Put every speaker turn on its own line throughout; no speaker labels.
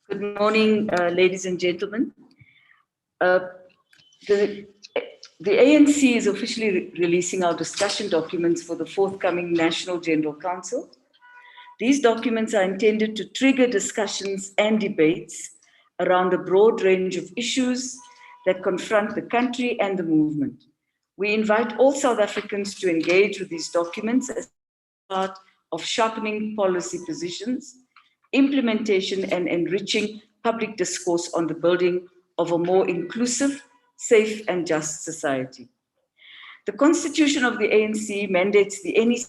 Good morning, ladies and gentlemen. The, the ANC is officially releasing our discussion documents for the forthcoming National General Council. These documents are intended to trigger discussions and debates around a broad range of issues that confront the country and the movement. We invite all South Africans to engage with these documents as part of sharpening policy positions, implementation, and enriching public discourse on the building of a more inclusive, safe, and just society. The Constitution of the ANC mandates the NEC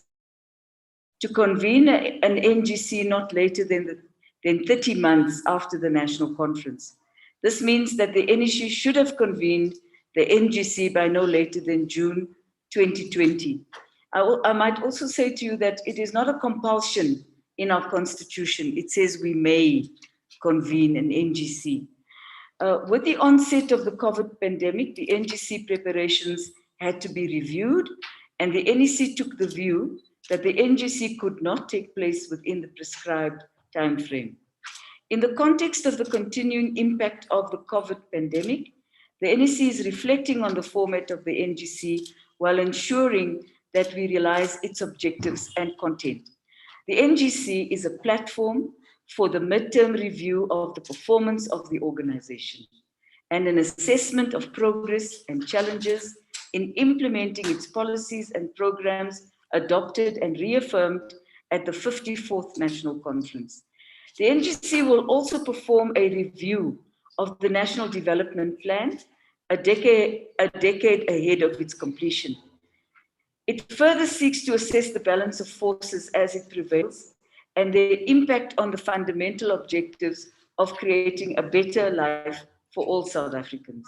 to convene an NGC not later than 30 months after the National Conference. This means that the NEC should have convened the NGC by no later than June 2020. I might also say to you that it is not a compulsion in our constitution. It says we may convene an NGC. With the onset of the COVID pandemic, the NGC preparations had to be reviewed, and the NEC took the view that the NGC could not take place within the prescribed time frame. In the context of the continuing impact of the COVID pandemic, the NEC is reflecting on the format of the NGC while ensuring that we realize its objectives and content. The NGC is a platform for the midterm review of the performance of the organization and an assessment of progress and challenges in implementing its policies and programs adopted and reaffirmed at the 54th National Conference. The NGC will also perform a review of the National Development Plan a decade ahead of its completion. It further seeks to assess the balance of forces as it prevails and their impact on the fundamental objectives of creating a better life for all South Africans.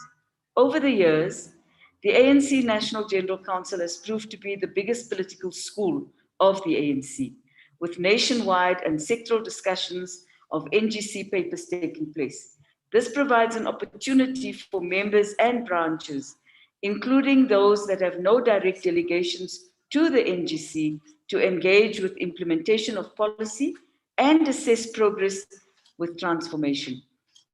Over the years, the ANC National General Council has proved to be the biggest political school of the ANC, with nationwide and sectoral discussions of NGC papers taking place. This provides an opportunity for members and branches, including those that have no direct delegations to the NGC, to engage with implementation of policy and assess progress with transformation.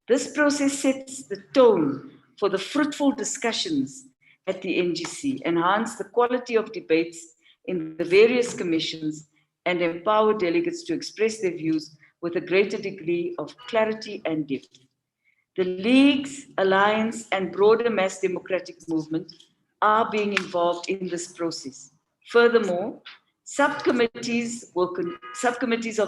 This process sets the tone for the fruitful discussions at the NGC, enhance the quality of debates in the various commissions, and empower delegates to express their views with a greater degree of clarity and depth. The leagues, alliance, and broader mass democratic movement are being involved in this process. Furthermore, subcommittees of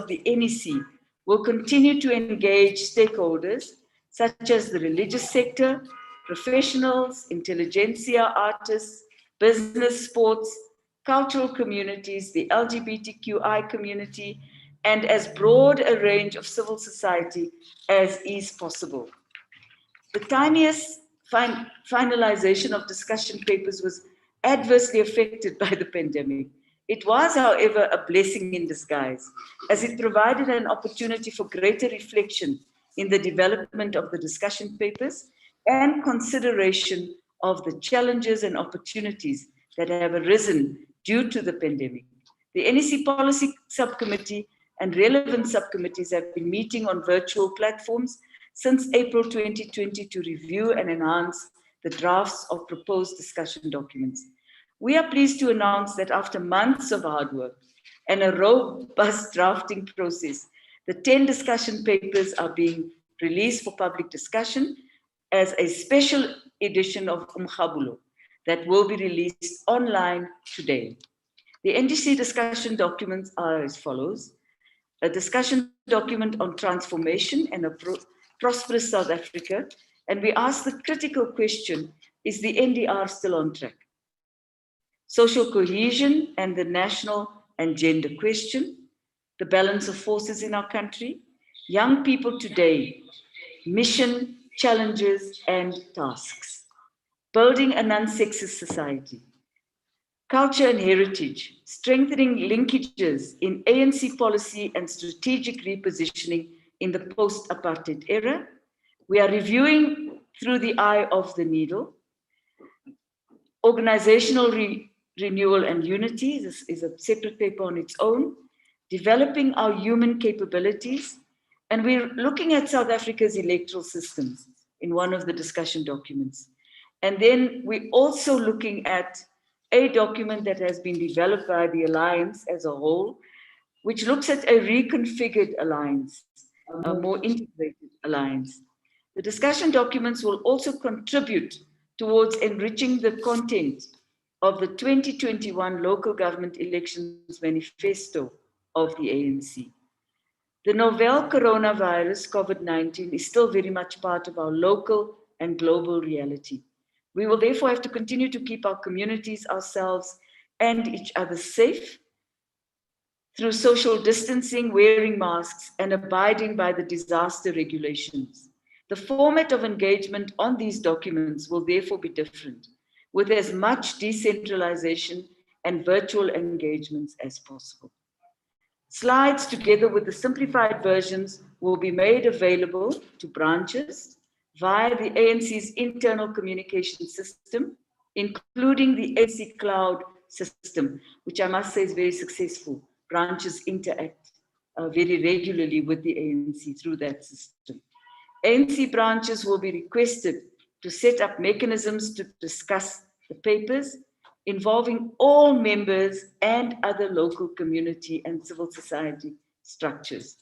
the NEC will continue to engage stakeholders such as the religious sector, professionals, intelligentsia, artists, business, sports, cultural communities, the LGBTQI community, and as broad a range of civil society as is possible. The tiniest finalization of discussion papers was adversely affected by the pandemic. It was, however, a blessing in disguise, as it provided an opportunity for greater reflection in the development of the discussion papers and consideration of the challenges and opportunities that have arisen due to the pandemic. The NEC Policy Subcommittee and relevant subcommittees have been meeting on virtual platforms since April 2020 to review and enhance the drafts of proposed discussion documents. We are pleased to announce that after months of hard work and a robust drafting process, the 10 discussion papers are being released for public discussion as a special edition of Umkhabulo that will be released online today. The NGC discussion documents are as follows: a discussion document on transformation and a prosperous South Africa, and we ask the critical question, is the NDR still on track? Social cohesion and the national and gender question, the balance of forces in our country, young people today, mission, challenges, and tasks, building a non-sexist society, culture and heritage, strengthening linkages in ANC policy and strategic repositioning in the post-apartheid era. We are reviewing through the eye of the needle, organizational renewal and unity. This is a separate paper on its own, developing our human capabilities, And we're looking at South Africa's electoral systems in one of the discussion documents. And then we're also looking at a document that has been developed by the Alliance as a whole, which looks at a reconfigured alliance, a more integrated alliance. The discussion documents will also contribute towards enriching the content of the 2021 local government elections manifesto of the ANC. The novel coronavirus, COVID-19, is still very much part of our local and global reality. We will therefore have to continue to keep our communities, ourselves, and each other safe through social distancing, wearing masks, and abiding by the disaster regulations. The format of engagement on these documents will therefore be different, with as much decentralization and virtual engagements as possible. Slides together with the simplified versions will be made available to branches via the ANC's internal communication system, including the ANC Cloud system, which I must say is very successful. Branches interact very regularly with the ANC through that system. ANC branches will be requested to set up mechanisms to discuss the papers involving all members and other local community and civil society structures.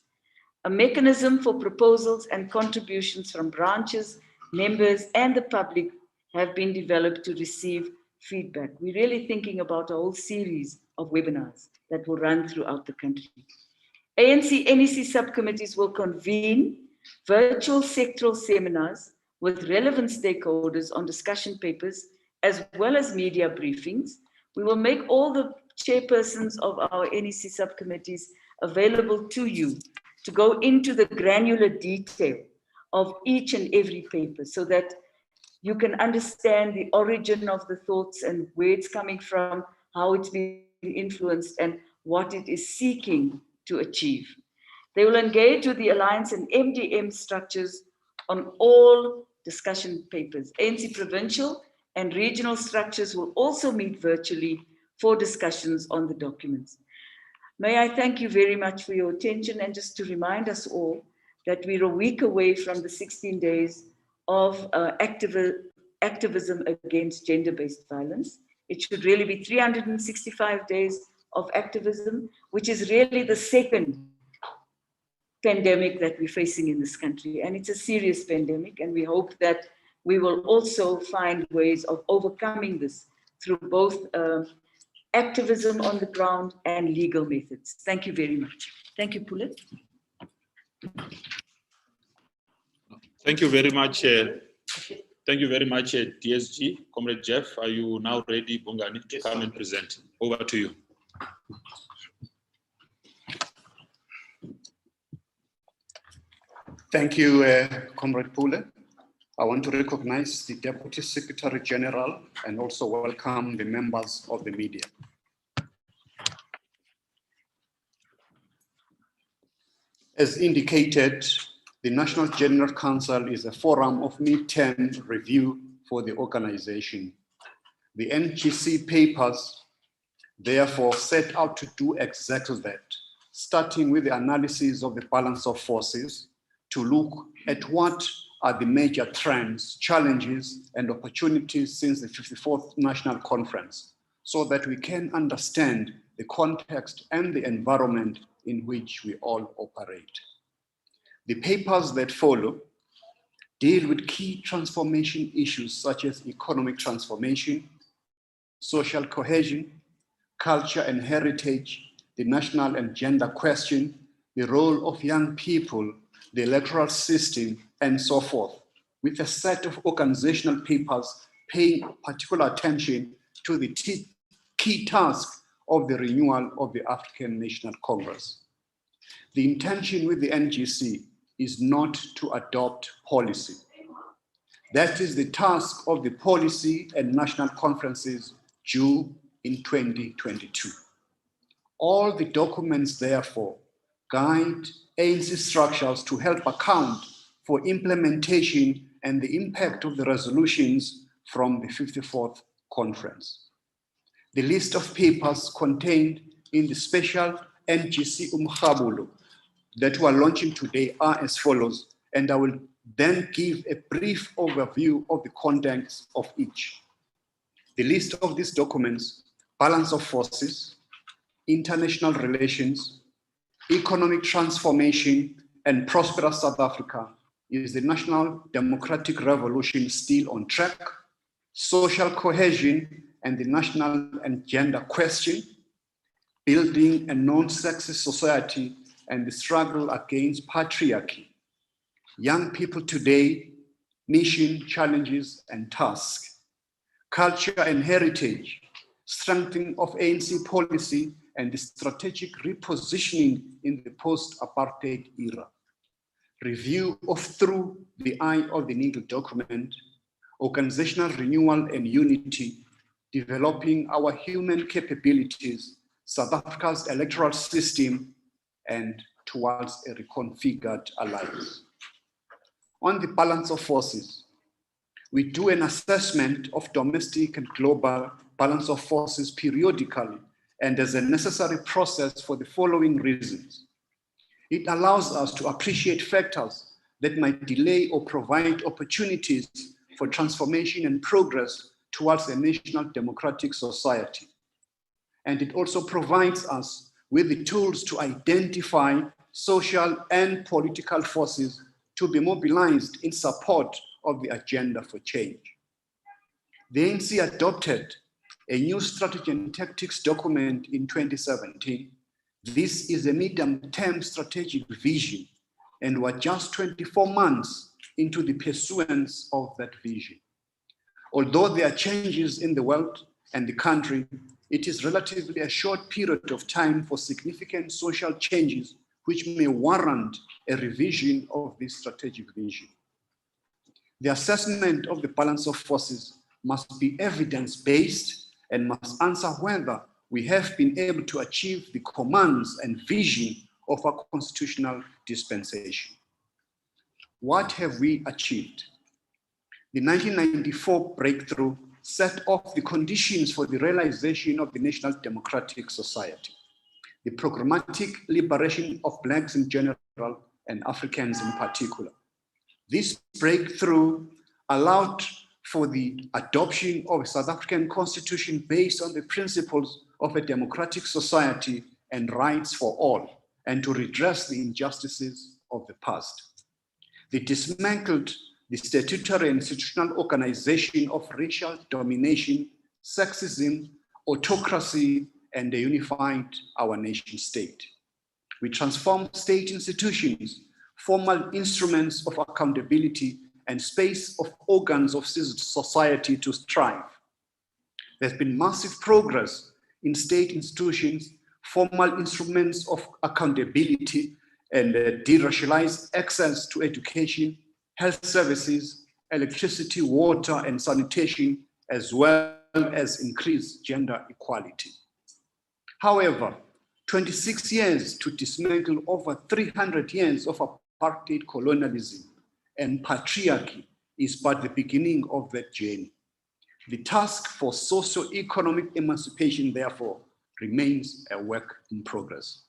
A mechanism for proposals and contributions from branches, members, and the public have been developed to receive feedback. We're really thinking about a whole series of webinars that will run throughout the country. ANC NEC subcommittees will convene virtual sectoral seminars with relevant stakeholders on discussion papers, as well as media briefings. We will make all the chairpersons of our NEC subcommittees available to you to go into the granular detail of each and every paper so that you can understand the origin of the thoughts and where it's coming from, how it's being influenced, and what it is seeking to achieve. They will engage with the Alliance and MDM structures on all discussion papers. ANC provincial and regional structures will also meet virtually for discussions on the documents. May I thank you very much for your attention, and just to remind us all that we're a week away from the 16 days of activism against gender-based violence. It should really be 365 days of activism, which is really the second pandemic that we're facing in this country. And it's a serious pandemic, and we hope that we will also find ways of overcoming this through both activism on the ground and legal methods. Thank you very much. Thank you, Pule.
Thank you very much. Thank you very much, DSG. Comrade Jeff, are you now ready, Bongani, to come and present? Over to you.
Thank you, Comrade Pule. I want to recognize the Deputy Secretary General and also welcome the members of the media. As indicated, the National General Council is a forum of mid-term review for the organization. The NGC papers therefore set out to do exactly that, starting with the analysis of the balance of forces to look at what are the major trends, challenges, and opportunities since the 54th National Conference, so that we can understand the context and the environment in which we all operate. The papers that follow deal with key transformation issues such as economic transformation, social cohesion, culture and heritage, the national and gender question, the role of young people, the electoral system, and so forth, with a set of organizational papers paying particular attention to the key task of the renewal of the African National Congress. The intention with the NGC is not to adopt policy. That is the task of the policy and national conferences due in 2022. All the documents, therefore, guide ANC structures to help account for implementation and the impact of the resolutions from the 54th Conference. The list of papers contained in the special NGC Umkhabulo that we are launching today are as follows, and I will then give a brief overview of the contents of each. The list of these documents: balance of forces, international relations, economic transformation, and prosperous South Africa. Is the national democratic revolution still on track? Social cohesion and the national and gender question, building a non-sexist society and the struggle against patriarchy, young people today, mission, challenges, and tasks, culture and heritage, strengthening of ANC policy and the strategic repositioning in the post-apartheid era, review of Through the Eye of the Needle document, organizational renewal and unity, developing our human capabilities, South Africa's electoral system, and towards a reconfigured alliance. On the balance of forces, we do an assessment of domestic and global balance of forces periodically and as a necessary process for the following reasons. It allows us to appreciate factors that might delay or provide opportunities for transformation and progress towards a national democratic society. And it also provides us with the tools to identify social and political forces to be mobilized in support of the agenda for change. The ANC adopted a new strategy and tactics document in 2017. This is a medium-term strategic vision, and we're just 24 months into the pursuance of that vision. Although there are changes in the world and the country, it is relatively a short period of time for significant social changes which may warrant a revision of this strategic vision. The assessment of the balance of forces must be evidence-based and must answer whether we have been able to achieve the commands and vision of our constitutional dispensation. What have we achieved? The 1994 breakthrough set off the conditions for the realization of the national democratic society, the programmatic liberation of Blacks in general and Africans in particular. This breakthrough allowed for the adoption of a South African constitution based on the principles of a democratic society and rights for all, and to redress the injustices of the past. They dismantled the statutory and institutional organization of racial domination, sexism, autocracy, and they unified our nation state. We transformed state institutions, formal instruments of accountability, and space of organs of civil society to thrive. There's been massive progress in state institutions, formal instruments of accountability, and deracialized access to education, health services, electricity, water, and sanitation, as well as increased gender equality. However, 26 years to dismantle over 300 years of apartheid colonialism and patriarchy is but the beginning of that journey. The task for socio-economic emancipation, therefore, remains a work in progress.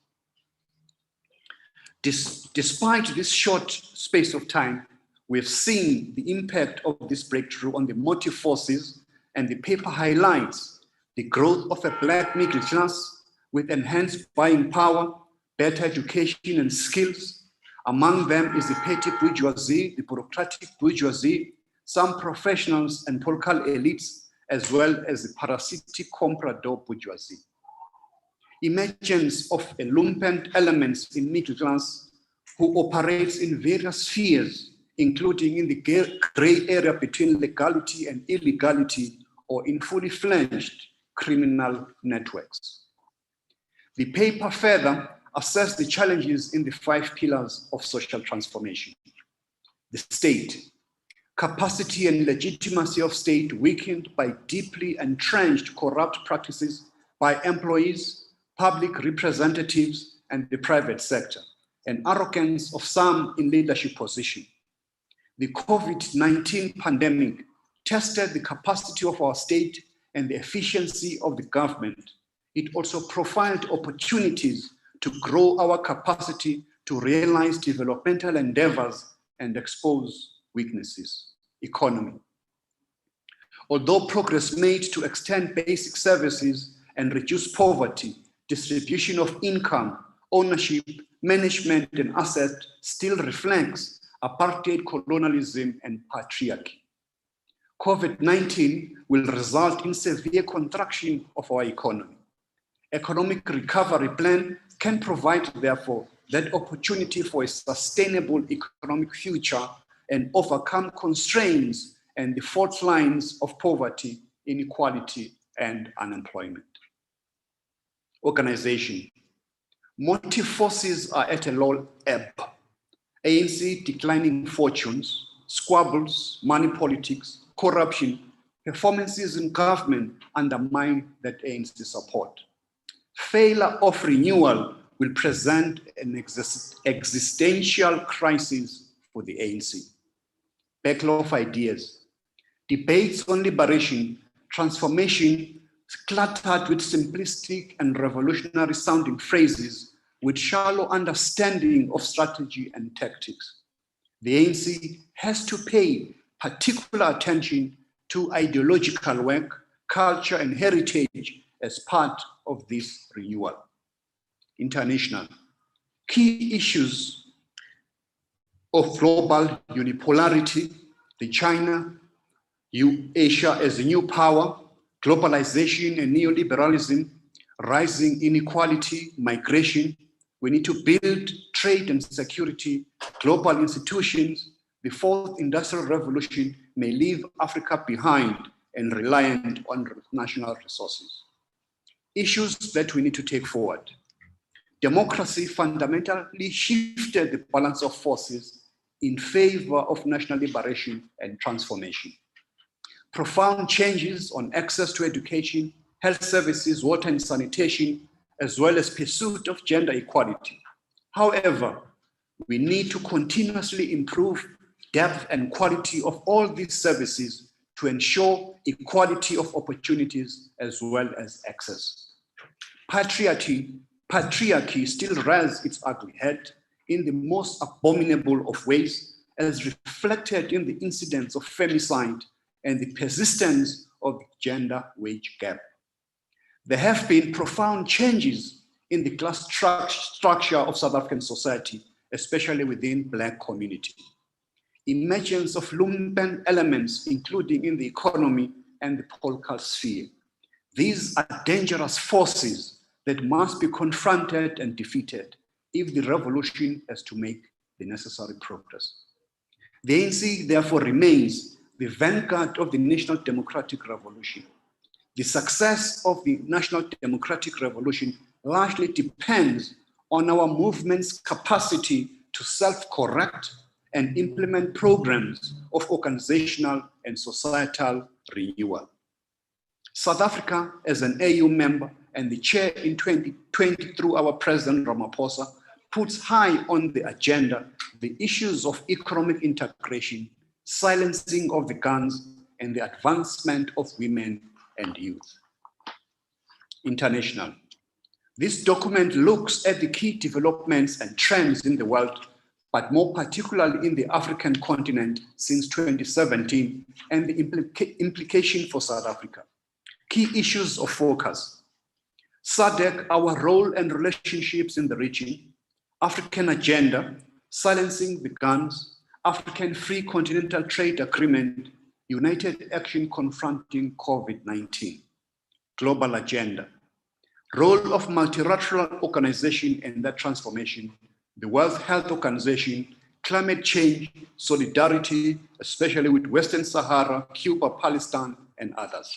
Despite this short space of time, we've seen the impact of this breakthrough on the motive forces, and the paper highlights the growth of a Black middle class with enhanced buying power, better education and skills. Among them is the petty bourgeoisie, the bureaucratic bourgeoisie, some professionals and political elites, as well as the parasitic comprador bourgeoisie. Emergence of a lumpen elements in middle class who operates in various spheres, including in the gray area between legality and illegality, or in fully fledged criminal networks. The paper further assessed the challenges in the 5 pillars of social transformation. The state, capacity and legitimacy of state weakened by deeply entrenched corrupt practices by employees, public representatives, and the private sector, and arrogance of some in leadership position. The COVID-19 pandemic tested the capacity of our state and the efficiency of the government. It also provided opportunities to grow our capacity to realize developmental endeavors and expose weaknesses. Economy. Although progress made to extend basic services and reduce poverty, distribution of income, ownership, management, and assets still reflects apartheid colonialism and patriarchy. COVID-19 will result in severe contraction of our economy. Economic recovery plan can provide, therefore, that opportunity for a sustainable economic future and overcome constraints and the fault lines of poverty, inequality, and unemployment. Organization. Motive forces are at a low ebb. ANC declining fortunes, squabbles, money politics, corruption, performances in government undermine that ANC support. Failure of renewal will present an existential crisis for the ANC. Backlog of ideas. Debates on liberation, transformation, cluttered with simplistic and revolutionary sounding phrases with shallow understanding of strategy and tactics. The ANC has to pay particular attention to ideological work, culture, and heritage as part of this renewal. International. Key issues of global unipolarity, the China, Asia as a new power, globalization and neoliberalism, rising inequality, migration. We need to build trade and security, global institutions. The fourth industrial revolution may leave Africa behind and reliant on national resources. Issues that we need to take forward. Democracy fundamentally shifted the balance of forces in favor of national liberation and transformation. Profound changes on access to education, health services, water and sanitation, as well as pursuit of gender equality. However, we need to continuously improve depth and quality of all these services to ensure equality of opportunities as well as access. Patriarchy still rears its ugly head in the most abominable of ways, as reflected in the incidence of femicide and the persistence of the gender wage gap. There have been profound changes in the class structure of South African society, especially within Black community. Emergence of lumpen elements, including in the economy and the political sphere. These are dangerous forces that must be confronted and defeated if the revolution is to make the necessary progress. The ANC therefore remains the vanguard of the National Democratic Revolution. The success of the National Democratic Revolution largely depends on our movement's capacity to self-correct and implement programs of organizational and societal renewal. South Africa, as an AU member and the chair in 2020 through our President Ramaphosa, puts high on the agenda the issues of economic integration, silencing of the guns, and the advancement of women and youth. International. This document looks at the key developments and trends in the world, but more particularly in the African continent since 2017, and the implication for South Africa. Key issues of focus. SADC, our role and relationships in the region. African agenda, silencing the guns. African Free Continental Trade Agreement, United Action confronting COVID-19. Global agenda. Role of multilateral organization in that transformation. The World Health Organization, climate change, solidarity, especially with Western Sahara, Cuba, Palestine, and others.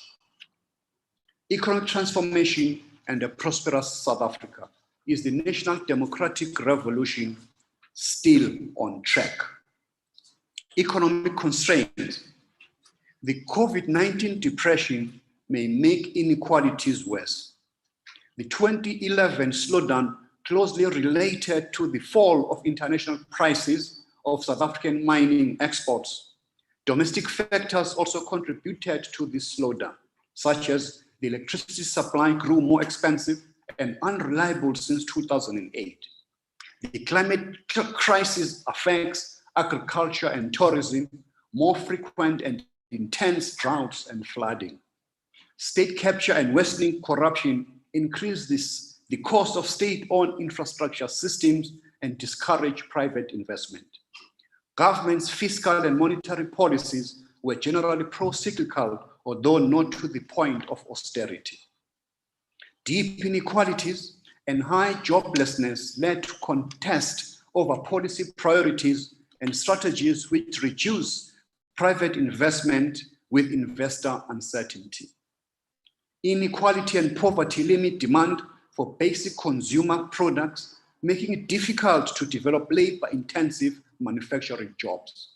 Economic transformation and a prosperous South Africa. Is the National Democratic Revolution still on track? Economic constraints. The COVID-19 depression may make inequalities worse. The 2011 slowdown closely related to the fall of international prices of South African mining exports. Domestic factors also contributed to this slowdown, such as the electricity supply grew more expensive and unreliable since 2008. The climate crisis affects agriculture and tourism, more frequent and intense droughts and flooding. State capture and worsening corruption increase the cost of state-owned infrastructure systems and discourage private investment. Government's fiscal and monetary policies were generally pro-cyclical, although not to the point of austerity. Deep inequalities and high joblessness led to contest over policy priorities and strategies which reduce private investment with investor uncertainty. Inequality and poverty limit demand for basic consumer products, making it difficult to develop labor-intensive manufacturing jobs.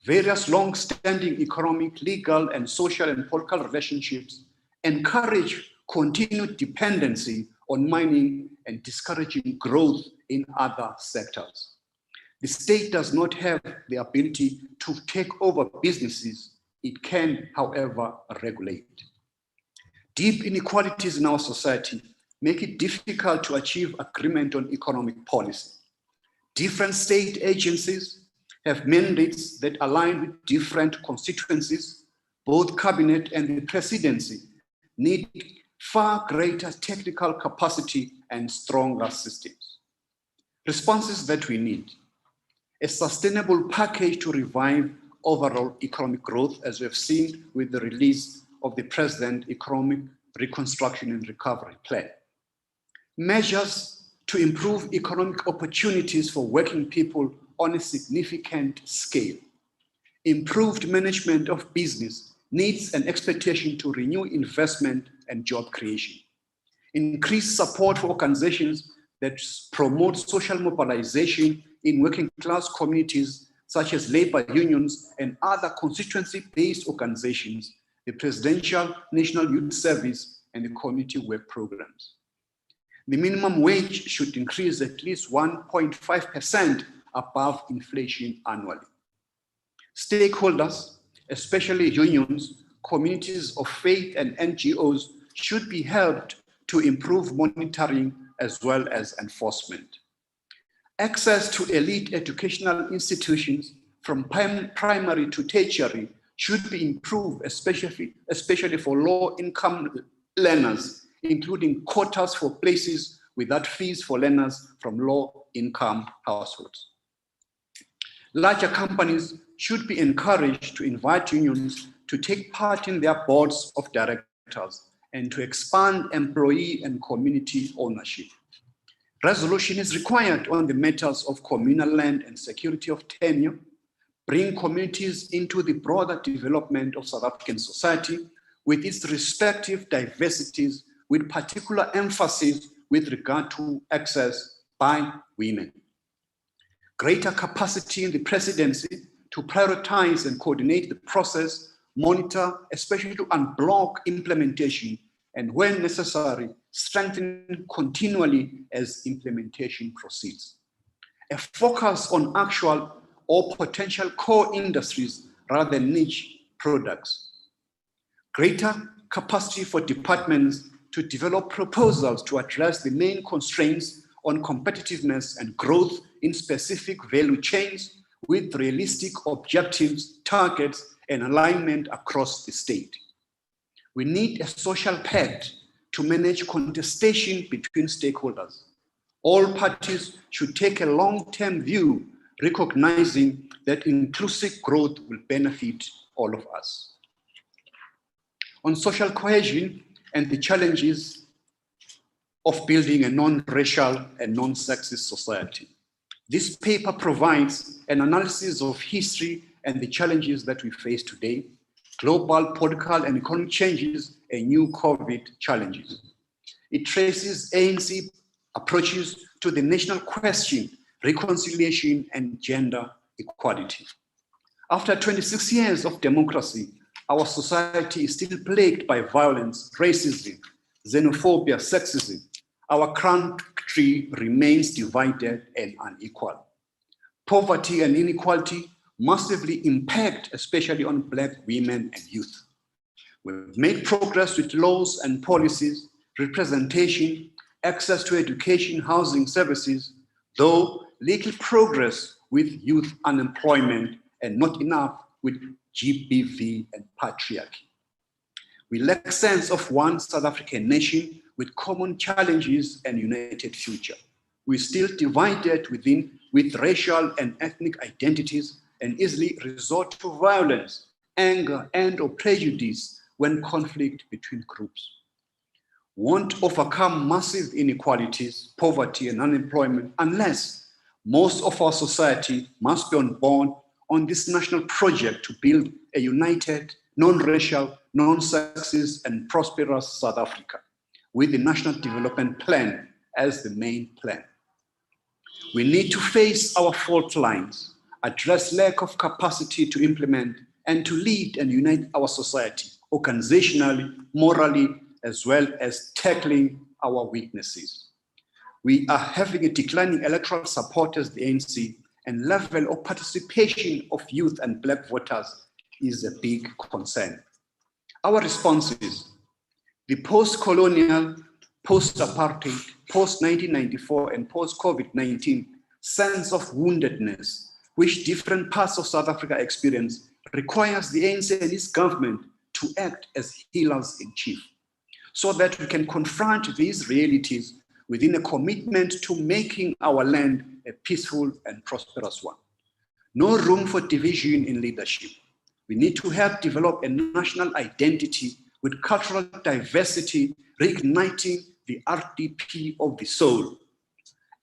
Various long-standing economic, legal, and social and political relationships encourage continued dependency on mining and discouraging growth in other sectors. The state does not have the ability to take over businesses. It can, however, regulate. Deep inequalities in our society make it difficult to achieve agreement on economic policy. Different state agencies have mandates that align with different constituencies. Both cabinet and the presidency need far greater technical capacity and stronger systems. Responses that we need: a sustainable package to revive overall economic growth, as we have seen with the release of the President Economic Reconstruction and Recovery Plan. Measures to improve economic opportunities for working people on a significant scale. Improved management of business needs an expectation to renew investment and job creation. Increased support for organizations that promote social mobilization in working class communities, such as labor unions and other constituency-based organizations, the Presidential National Youth Service, and the community work programs. The minimum wage should increase at least 1.5% above inflation annually. Stakeholders, especially unions, communities of faith, and NGOs, should be helped to improve monitoring as well as enforcement. Access to elite educational institutions from primary to tertiary should be improved, especially for low-income learners, including quotas for places without fees for learners from low-income households. Larger companies should be encouraged to invite unions to take part in their boards of directors and to expand employee and community ownership. Resolution is required on the matters of communal land and security of tenure, bring communities into the broader development of South African society with its respective diversities, with particular emphasis with regard to access by women. Greater capacity in the presidency to prioritize and coordinate the process, monitor, especially to unblock implementation, and when necessary, strengthen continually as implementation proceeds. A focus on actual or potential core industries rather than niche products. Greater capacity for departments to develop proposals to address the main constraints on competitiveness and growth in specific value chains with realistic objectives, targets, and alignment across the state. We need a social pact to manage contestation between stakeholders. All parties should take a long-term view, recognizing that inclusive growth will benefit all of us. On social cohesion and the challenges of building a non-racial and non-sexist society. This paper provides an analysis of history and the challenges that we face today, global, political, and economic changes, and new COVID challenges. It traces ANC approaches to the national question, reconciliation, and gender equality. After 26 years of democracy, our society is still plagued by violence, racism, xenophobia, sexism. Our country remains divided and unequal. Poverty and inequality massively impact, especially on Black women and youth. We've made progress with laws and policies, representation, access to education, housing services, though little progress with youth unemployment and not enough with GBV and patriarchy. We lack sense of one South African nation with common challenges and united future. We're still divided with racial and ethnic identities and easily resort to violence, anger, and/or prejudice when conflict between groups. Won't overcome massive inequalities, poverty, and unemployment unless most of our society must be on board on this national project to build a united, non-racial, non-sexist, and prosperous South Africa, with the National Development Plan as the main plan. We need to face our fault lines, address lack of capacity to implement and to lead and unite our society, organizationally, morally, as well as tackling our weaknesses. We are having a declining electoral support as the ANC, and level of participation of youth and Black voters is a big concern. Our responses: the post-colonial, post-apartheid, post-1994, and post-COVID-19 sense of woundedness, which different parts of South Africa experience, requires the ANC and its government to act as healers in chief, so that we can confront these realities within a commitment to making our land a peaceful and prosperous one. No room for division in leadership. We need to help develop a national identity with cultural diversity, reigniting the RDP of the soul,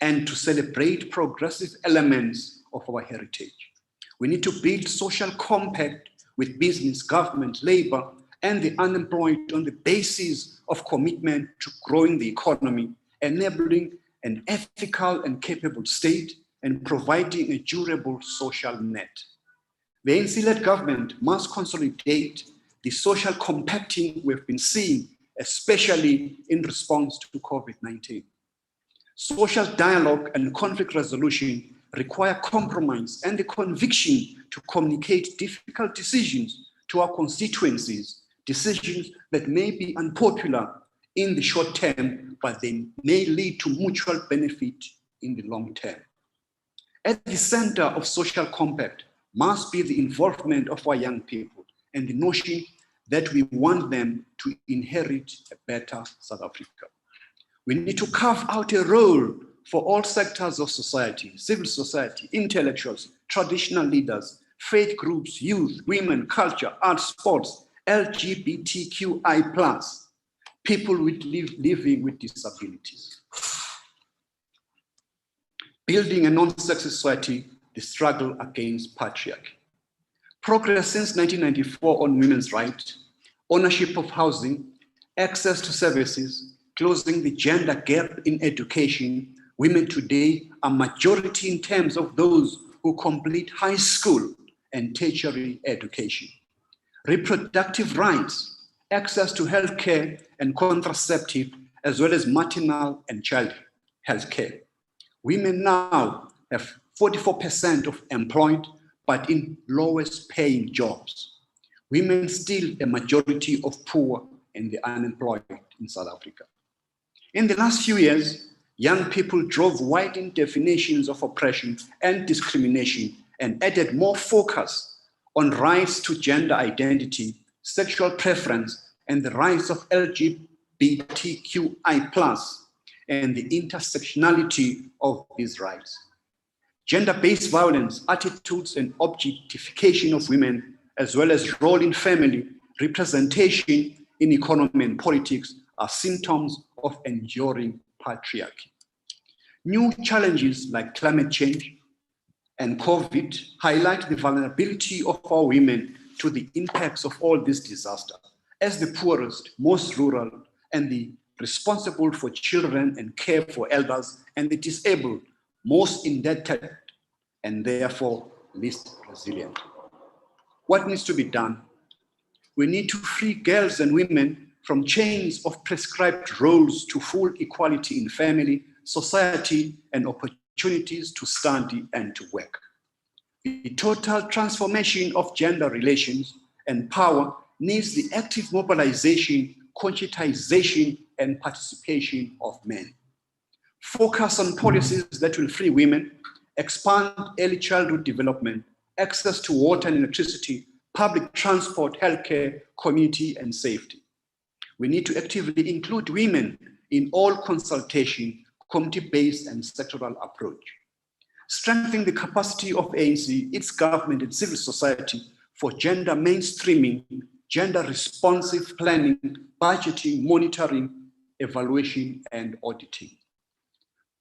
and to celebrate progressive elements of our heritage. We need to build social compact with business, government, labor, and the unemployed on the basis of commitment to growing the economy, enabling an ethical and capable state, and providing a durable social net. The ANC-led government must consolidate the social compacting we've been seeing, especially in response to COVID-19. Social dialogue and conflict resolution require compromise and the conviction to communicate difficult decisions to our constituencies, decisions that may be unpopular in the short term, but they may lead to mutual benefit in the long term. At the center of social compact must be the involvement of our young people and the notion that we want them to inherit a better South Africa. We need to carve out a role for all sectors of society, civil society, intellectuals, traditional leaders, faith groups, youth, women, culture, arts, sports, LGBTQI+, people living with disabilities. Building a non-sexist society, the struggle against patriarchy. Progress since 1994 on women's rights, ownership of housing, access to services, closing the gender gap in education. Women today are majority in terms of those who complete high school and tertiary education. Reproductive rights, access to healthcare and contraceptive, as well as maternal and child healthcare. Women now have 44% of employed, but in lowest paying jobs. Women still a majority of poor and the unemployed in South Africa. In the last few years, young people drove widened definitions of oppression and discrimination and added more focus on rights to gender identity, sexual preference, and the rights of LGBTQI+, and the intersectionality of these rights. Gender-based violence, attitudes, and objectification of women, as well as role in family, representation in economy and politics, are symptoms of enduring patriarchy. New challenges like climate change and COVID highlight the vulnerability of our women to the impacts of all this disaster, as the poorest, most rural, and the responsible for children and care for elders, and the disabled, most indebted, and therefore least resilient. What needs to be done? We need to free girls and women from chains of prescribed roles to full equality in family, society, and opportunities to study and to work. The total transformation of gender relations and power needs the active mobilization, conscientization, and participation of men. focus on policies that will free women, expand early childhood development, access to water and electricity, public transport, healthcare, community, and safety. We need to actively include women in all consultation, community-based and sectoral approach. Strengthening the capacity of ANC, its government and civil society for gender mainstreaming, gender responsive planning, budgeting, monitoring, evaluation, and auditing.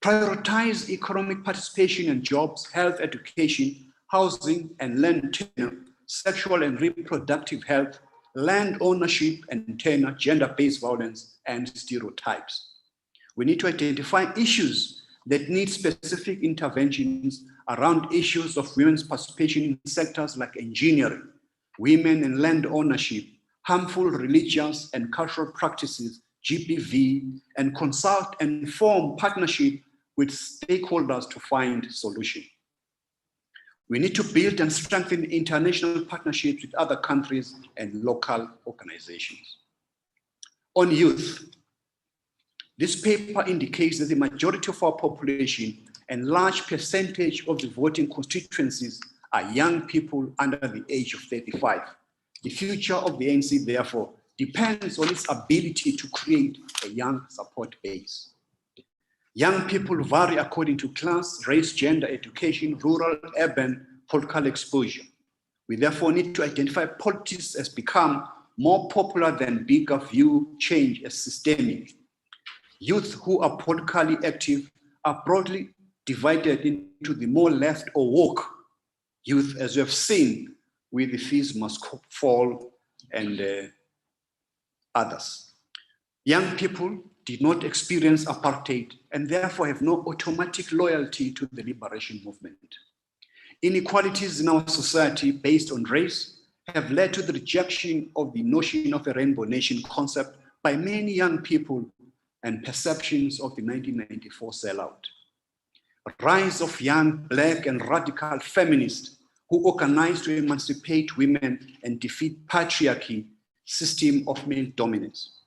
Prioritize economic participation in jobs, health, education, housing and land tenure, sexual and reproductive health, land ownership and tenure, gender-based violence, and stereotypes. We need to identify issues that need specific interventions around issues of women's participation in sectors like engineering, women and land ownership, harmful religious and cultural practices, GBV, and consult and form partnership with stakeholders to find solutions. We need to build and strengthen international partnerships with other countries and local organizations. On youth, this paper indicates that the majority of our population and large percentage of the voting constituencies are young people under the age of 35. The future of the ANC, therefore, depends on its ability to create a young support base. Young people vary according to class, race, gender, education, rural, urban, political exposure. We therefore need to identify politics as become more popular than bigger view change as systemic. Youth who are politically active are broadly divided into the more left or woke youth, as we have seen with the Fees Must Fall and others. Young people did not experience apartheid and therefore have no automatic loyalty to the liberation movement. Inequalities in our society based on race have led to the rejection of the notion of a rainbow nation concept by many young people and perceptions of the 1994 sellout. Rise of young, black and radical feminists who organized to emancipate women and defeat patriarchy system of male dominance.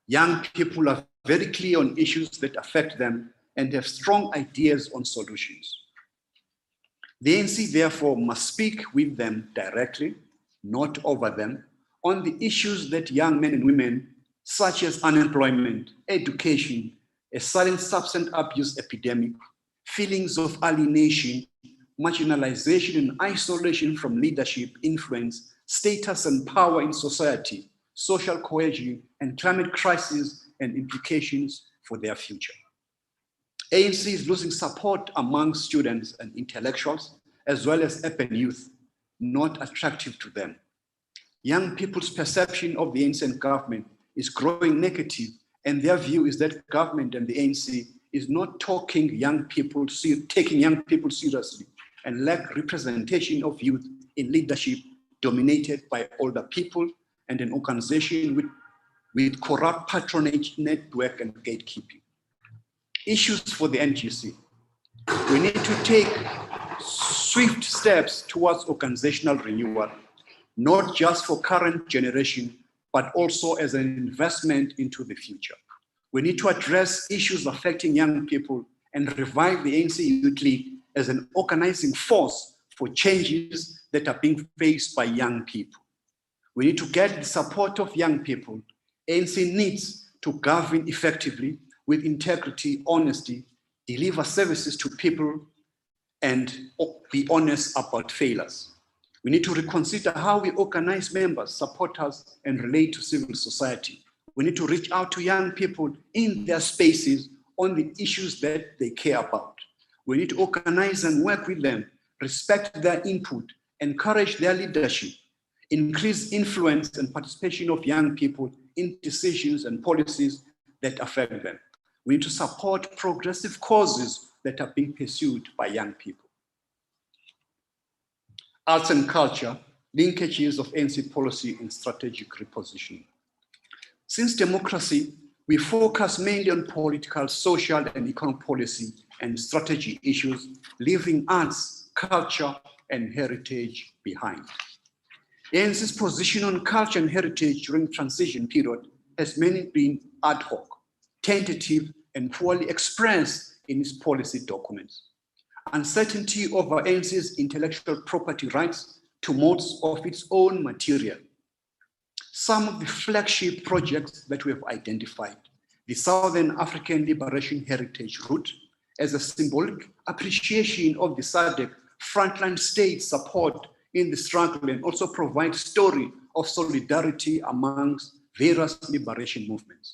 Young people are very clear on issues that affect them and have strong ideas on solutions. The ANC therefore must speak with them directly, not over them, on the issues that young men and women, such as unemployment, education, a silent substance abuse epidemic, feelings of alienation, marginalization and isolation from leadership, influence, status and power in society, social cohesion, and climate crisis and implications for their future. ANC is losing support among students and intellectuals, as well as urban youth, not attractive to them. Young people's perception of the ANC and government is growing negative, and their view is that government and the ANC is not taking young people seriously and lack representation of youth in leadership dominated by older people and an organization with corrupt patronage network and gatekeeping. Issues for the NGC. We need to take swift steps towards organizational renewal, not just for current generation, but also as an investment into the future. We need to address issues affecting young people and revive the ANC Youth League as an organizing force for changes that are being faced by young people. We need to get the support of young people. ANC needs to govern effectively with integrity, honesty, deliver services to people, and be honest about failures. We need to reconsider how we organize members, supporters, and relate to civil society. We need to reach out to young people in their spaces on the issues that they care about. We need to organize and work with them, respect their input, encourage their leadership, increase influence and participation of young people in decisions and policies that affect them. We need to support progressive causes that are being pursued by young people. Arts and culture, linkages of ANC policy and strategic repositioning. Since democracy, we focus mainly on political, social, and economic policy and strategy issues, leaving arts, culture, and heritage behind. ANC's position on culture and heritage during the transition period has mainly been ad hoc, tentative, and poorly expressed in its policy documents. Uncertainty over ANC's intellectual property rights to modes of its own material. Some of the flagship projects that we have identified, the Southern African Liberation Heritage Route, as a symbolic appreciation of the SADC frontline state support in the struggle, and also provide story of solidarity amongst various liberation movements.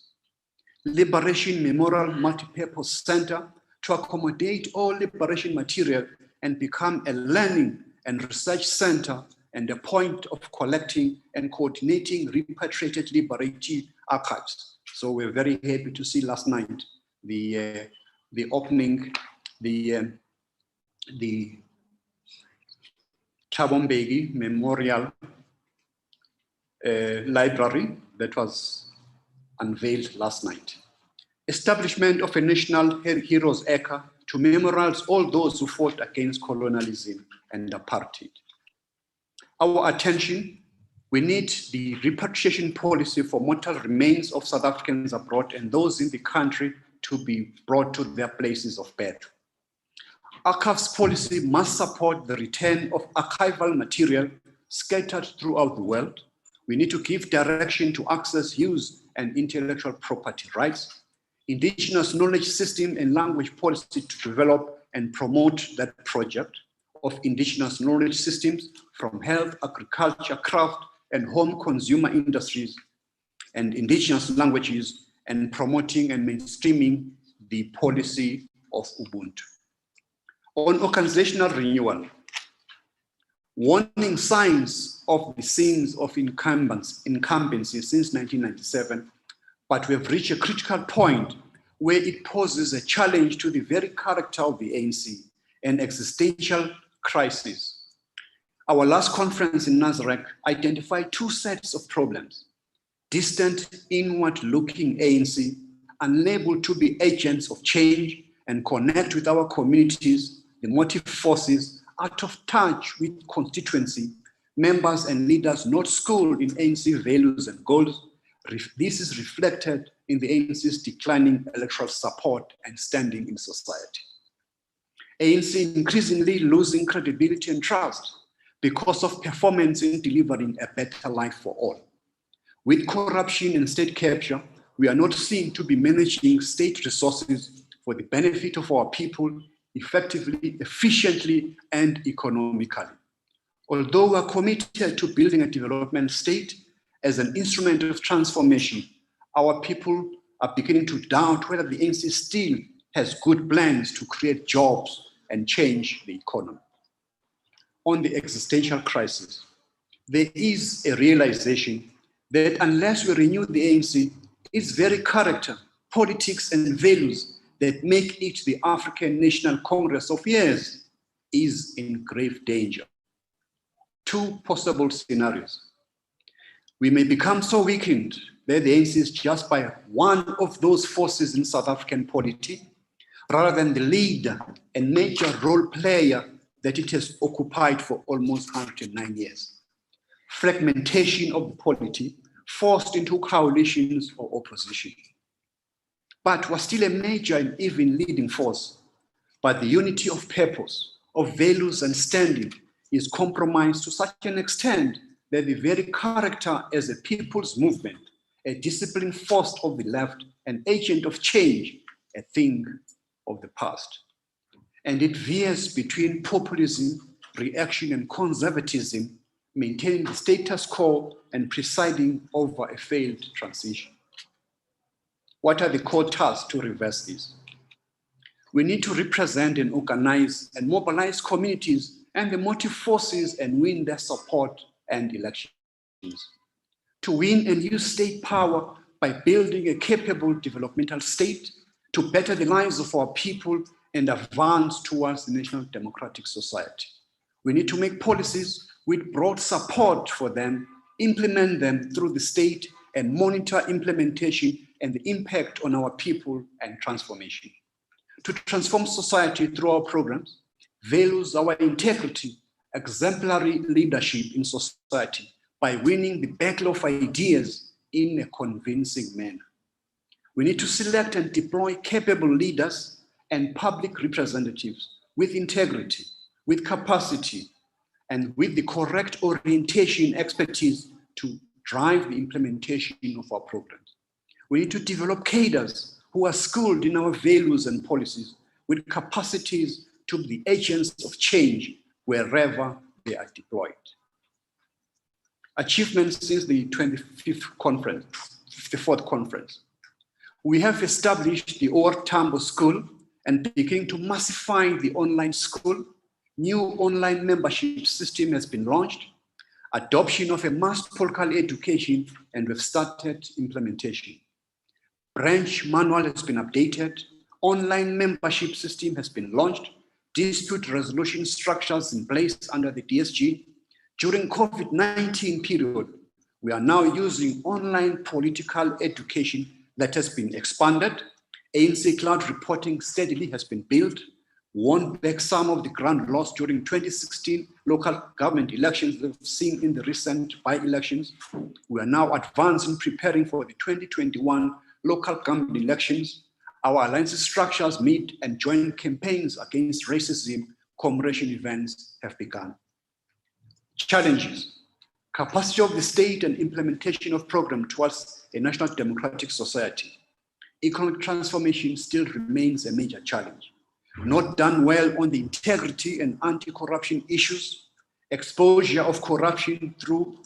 Liberation Memorial Multipurpose Center to accommodate all liberation material and become a learning and research center and a point of collecting and coordinating repatriated liberation archives. So we're very happy to see last night the opening, the Thabo Mbeki Memorial Library that was unveiled last night. Establishment of a national heroes acre to memorialize all those who fought against colonialism and apartheid. Our attention, we need the repatriation policy for mortal remains of South Africans abroad and those in the country to be brought to their places of birth. Archives policy must support the return of archival material scattered throughout the world. We need to give direction to access, use, and intellectual property rights. Indigenous knowledge system and language policy to develop and promote that project of indigenous knowledge systems from health, agriculture, craft, and home consumer industries and indigenous languages, and promoting and mainstreaming the policy of Ubuntu. On organizational renewal, warning signs of the sins of incumbency since 1997, but we have reached a critical point where it poses a challenge to the very character of the ANC, an existential crisis. Our last conference in Nazareth identified two sets of problems: distant, inward-looking ANC, unable to be agents of change and connect with our communities, the motive forces, out of touch with constituency, members and leaders not schooled in ANC values and goals. This is reflected in the ANC's declining electoral support and standing in society. ANC increasingly losing credibility and trust because of performance in delivering a better life for all. With corruption and state capture, we are not seen to be managing state resources for the benefit of our people effectively, efficiently, and economically. Although we are committed to building a development state as an instrument of transformation, our people are beginning to doubt whether the ANC still has good plans to create jobs and change the economy. On the existential crisis, there is a realization that unless we renew the ANC, its very character, politics, and values that make it the African National Congress of years is in grave danger. Two possible scenarios. We may become so weakened that the ANC is just by one of those forces in South African polity, rather than the leader and major role player that it has occupied for almost 109 years. Fragmentation of the polity, forced into coalitions or opposition. But was still a major and even leading force. But the unity of purpose, of values and standing is compromised to such an extent that the very character as a people's movement, a disciplined force of the left, an agent of change, a thing of the past. And it veers between populism, reaction, and conservatism, maintaining the status quo and presiding over a failed transition. What are the core tasks to reverse this? We need to represent and organize and mobilize communities and the motive forces and win their support and elections. To win and use state power by building a capable developmental state to better the lives of our people and advance towards the national democratic society. We need to make policies with broad support for them, implement them through the state, and monitor implementation and the impact on our people and transformation. To transform society through our programs, values our integrity, exemplary leadership in society by winning the battle of ideas in a convincing manner. We need to select and deploy capable leaders and public representatives with integrity, with capacity, and with the correct orientation expertise to drive the implementation of our programs. We need to develop cadres who are skilled in our values and policies with capacities to be agents of change wherever they are deployed. Achievements since the 54th conference. We have established the OR Tambo School and beginning to massify the online school. New online membership system has been launched. Adoption of a mass political education, and we've started implementation. Branch manual has been updated. Online membership system has been launched. Dispute resolution structures in place under the DSG. During COVID-19 period, we are now using online political education that has been expanded. ANC cloud reporting steadily has been built. Won back some of the ground lost during 2016 local government elections we've seen in the recent by-elections. We are now advancing, preparing for the 2021 local government elections. Our alliance structures meet and joint campaigns against racism, commemoration events have begun. Challenges: capacity of the state and implementation of program towards a national democratic society. Economic transformation still remains a major challenge. Not done well on the integrity and anti-corruption issues. Exposure of corruption through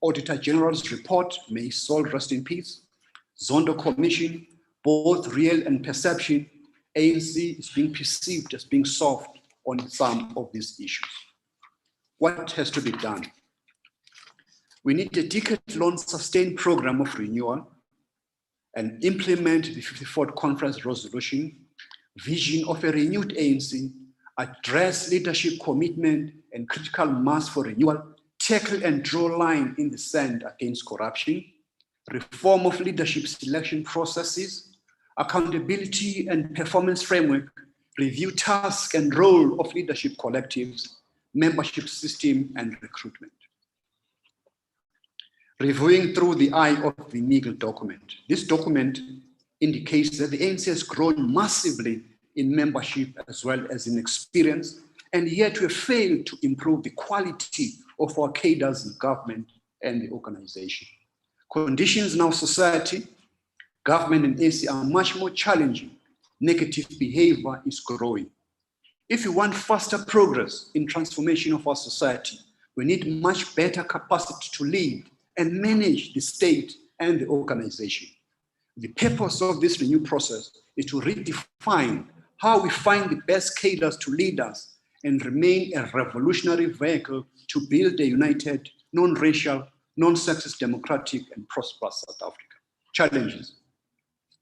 Auditor General's report, may his soul rest in peace. Zondo Commission, both real and perception. ANC is being perceived as being soft on some of these issues. What has to be done? We need a decade-long sustained program of renewal and implement the 54th conference resolution, vision of a renewed ANC, address leadership commitment and critical mass for renewal, tackle and draw line in the sand against corruption, reform of leadership selection processes, accountability and performance framework, review task and role of leadership collectives, membership system and recruitment. Reviewing through the eye of the NGC document. This document indicates that the ANC has grown massively in membership as well as in experience, and yet we have failed to improve the quality of our cadres in government and the organization. Conditions in our society, government and ANC are much more challenging. Negative behavior is growing. If we want faster progress in transformation of our society, we need much better capacity to lead and manage the state and the organization. The purpose of this renewal process is to redefine how we find the best cadres to lead us and remain a revolutionary vehicle to build a united, non-racial, non-sexist, democratic, and prosperous South Africa. Challenges.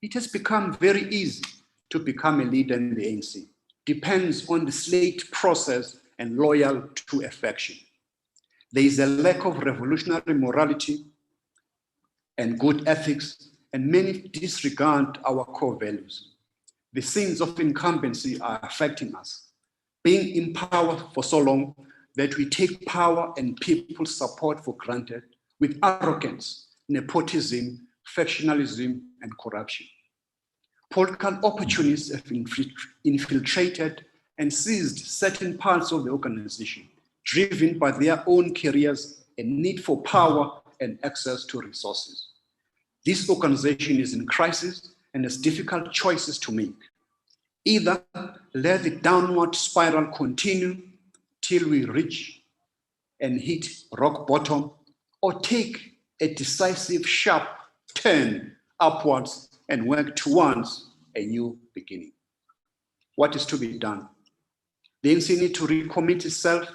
It has become very easy to become a leader in the ANC. Depends on the slate process and loyal to affection. There is a lack of revolutionary morality and good ethics, and many disregard our core values. The sins of incumbency are affecting us, being in power for so long that we take power and people's support for granted with arrogance, nepotism, factionalism, and corruption. Political opportunists have infiltrated and seized certain parts of the organization, driven by their own careers and need for power and access to resources. This organization is in crisis and has difficult choices to make. Either let the downward spiral continue till we reach and hit rock bottom, or take a decisive, sharp turn upwards and work towards a new beginning. What is to be done? The ANC needs to recommit itself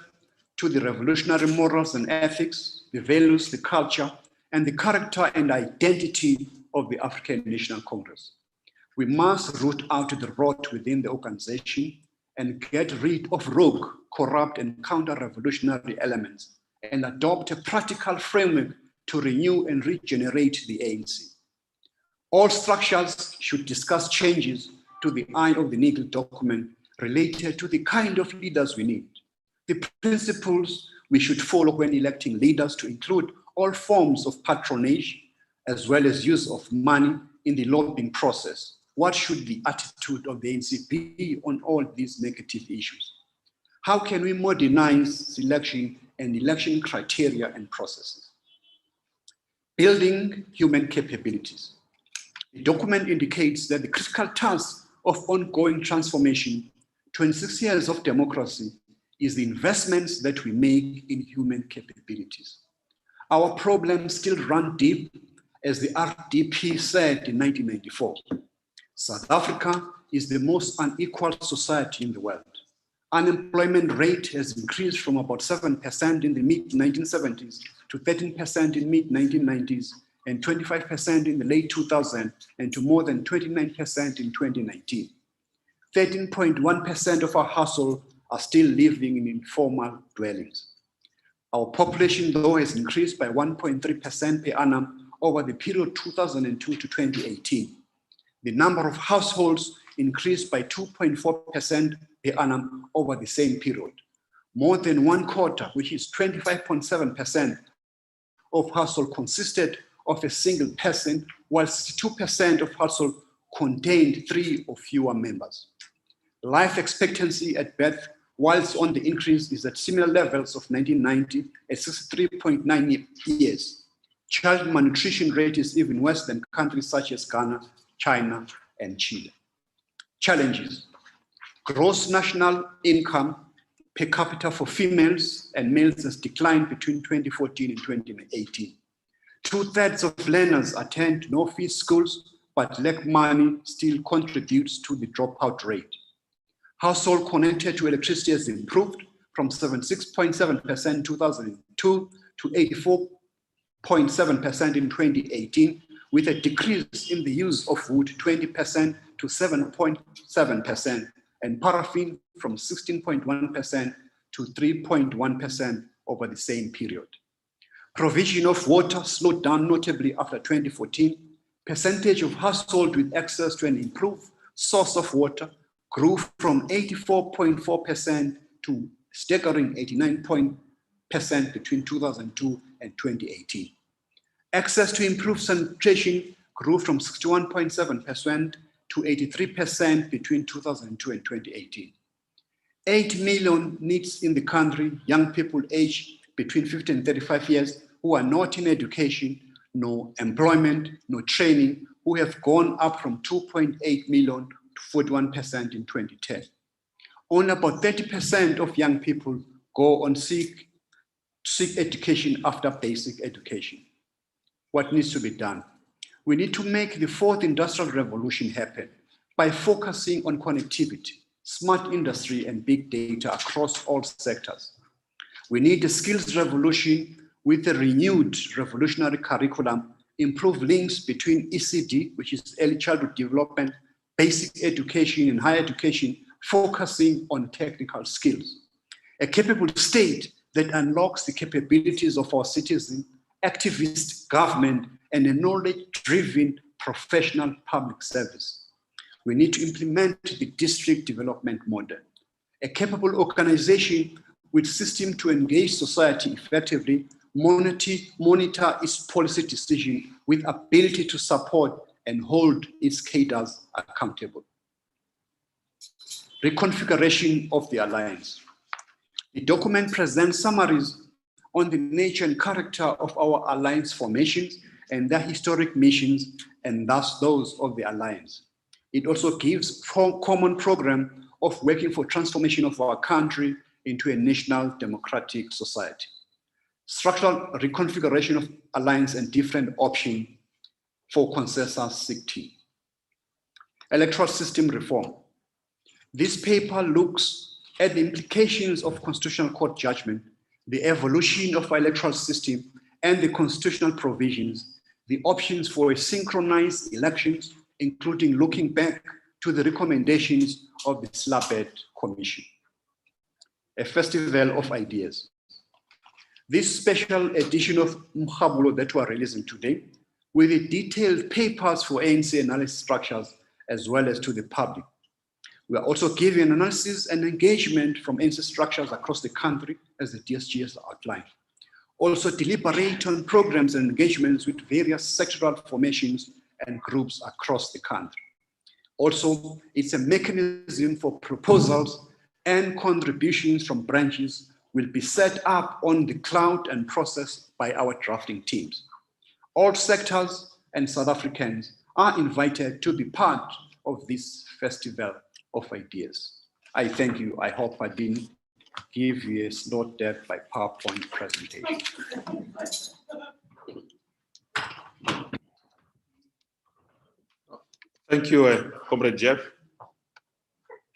to the revolutionary morals and ethics, the values, the culture, and the character and identity of the African National Congress. We must root out the rot within the organization and get rid of rogue, corrupt, and counter-revolutionary elements and adopt a practical framework to renew and regenerate the ANC. All structures should discuss changes to the eye of the NGC document related to the kind of leaders we need. The principles we should follow when electing leaders to include all forms of patronage, as well as use of money in the lobbying process? What should the attitude of the ANC be on all these negative issues? How can we modernize selection and election criteria and processes? Building human capabilities. The document indicates that the critical task of ongoing transformation, 26 years of democracy, is the investments that we make in human capabilities. Our problems still run deep, as the RDP said in 1994. South Africa is the most unequal society in the world. Unemployment rate has increased from about 7% in the mid-1970s to 13% in mid-1990s and 25% in the late 2000s and to more than 29% in 2019. 13.1% of our households are still living in informal dwellings. Our population, though, has increased by 1.3% per annum over the period 2002 to 2018. The number of households increased by 2.4% per annum over the same period. More than one quarter, which is 25.7% of households consisted of a single person, while 62% of households contained 3 or fewer members. Life expectancy at birth, whilst on the increase, is at similar levels of 1990 at 63.9 years. Child malnutrition rate is even worse than countries such as Ghana, China, and Chile. Challenges. Gross national income per capita for females and males has declined between 2014 and 2018. 2/3 of learners attend no-fee schools, but lack money still contributes to the dropout rate. Household connected to electricity has improved from 76.7% in 2002 to 84.7% in 2018, with a decrease in the use of wood 20% to 7.7%, and paraffin from 16.1% to 3.1% over the same period. Provision of water slowed down notably after 2014. Percentage of households with access to an improved source of water grew from 84.4% to staggering 89% between 2002 and 2018. Access to improved sanitation grew from 61.7% to 83% between 2002 and 2018. 8 million needs in the country, young people aged between 50 and 35 years who are not in education, no employment, no training, who have gone up from 2.8 million to 41% in 2010. Only about 30% of young people go on seek education after basic education. What needs to be done? We need to make the 4th industrial revolution happen by focusing on connectivity, smart industry, and big data across all sectors. We need a skills revolution with a renewed revolutionary curriculum, improve links between ECD, which is early childhood development, basic education, and higher education, focusing on technical skills. A capable state that unlocks the capabilities of our citizens, activist government, and a knowledge-driven professional public service. We need to implement the district development model. A capable organization with system to engage society effectively, monitor its policy decision with ability to support and hold its cadres accountable. Reconfiguration of the alliance. The document presents summaries on the nature and character of our alliance formations and their historic missions, and thus those of the alliance. It also gives a common program of working for transformation of our country into a national democratic society. Structural reconfiguration of alliance and different options for consensus seeking. Electoral system reform. This paper looks at the implications of constitutional court judgment, the evolution of our electoral system, and the constitutional provisions, the options for synchronized elections, including looking back to the recommendations of the Slabed Commission. A festival of ideas. This special edition of Mkhabulo that we are releasing today, with the detailed papers for ANC analysis structures, as well as to the public. We are also giving analysis and engagement from ANC structures across the country, as the DSG has outlined. Also deliberate on programs and engagements with various sectoral formations and groups across the country. Also, it's a mechanism for proposals and contributions from branches will be set up on the cloud and processed by our drafting teams. All sectors and South Africans are invited to be part of this festival of ideas. I thank you. I hope I didn't give you a slot death by PowerPoint presentation.
Thank you, Comrade Jeff.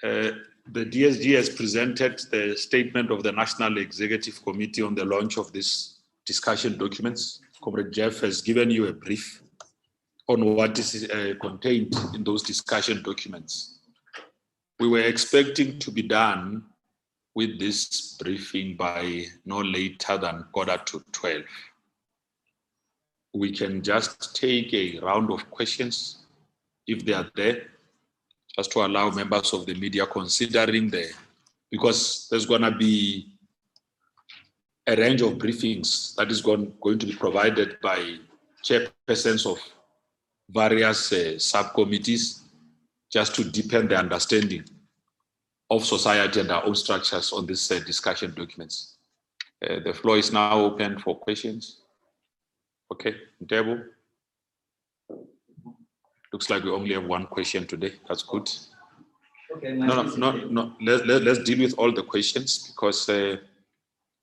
The DSG has presented the statement of the National Executive Committee on the launch of these discussion documents. Comrade Jeff has given you a brief on what is contained in those discussion documents. We were expecting to be done with this briefing by no later than 11:45. We can just take a round of questions if they are there, just to allow members of the media considering because there's going to be a range of briefings that is going to be provided by chairpersons of various subcommittees, just to deepen the understanding of society and our own structures on these discussion documents. The floor is now open for questions. Okay, Debo. Looks like we only have one question today. That's good. Okay. No. Let's deal with all the questions because,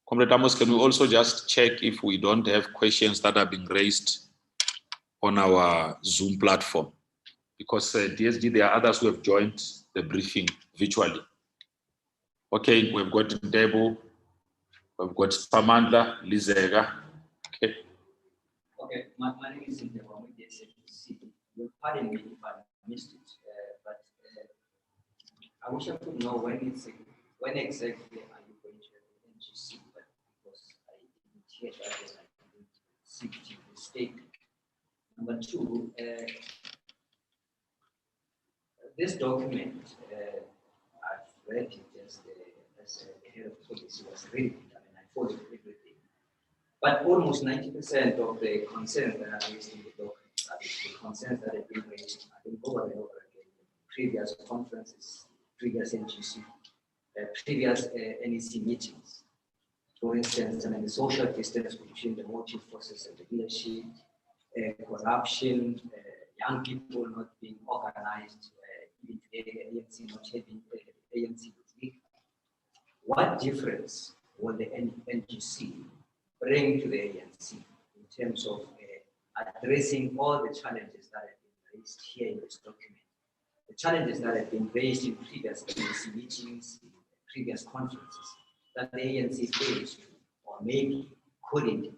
Comrade Amos, can we also just check if we don't have questions that are being raised on our Zoom platform? Because DSG, there are others who have joined the briefing virtually. Okay, we've got Debo, we've got Pamandla, Lizega. Okay.
Okay, my name is Debo. I'm with the NGC. Pardon me if I missed it, but I wish I could know when exactly are you going to have the NGC? But because I didn't hear that, I didn't see it in the statement. Number two, this document, I've read it as the head of policy was reading it. I mean, I followed everything. But almost 90% of the concerns that are raised in the document, the concerns that have been raised, I think over and over again, previous conferences, previous NGC, previous NEC meetings. For instance, I mean, the social distance between the motive forces and the leadership, corruption, young people not being organized, even today, the ANC not having the ANC week. What difference will the NGC bring to the ANC in terms of addressing all the challenges that have been raised here in this document? The challenges that have been raised in previous ANC meetings, previous conferences, that the ANC failed to, or maybe couldn't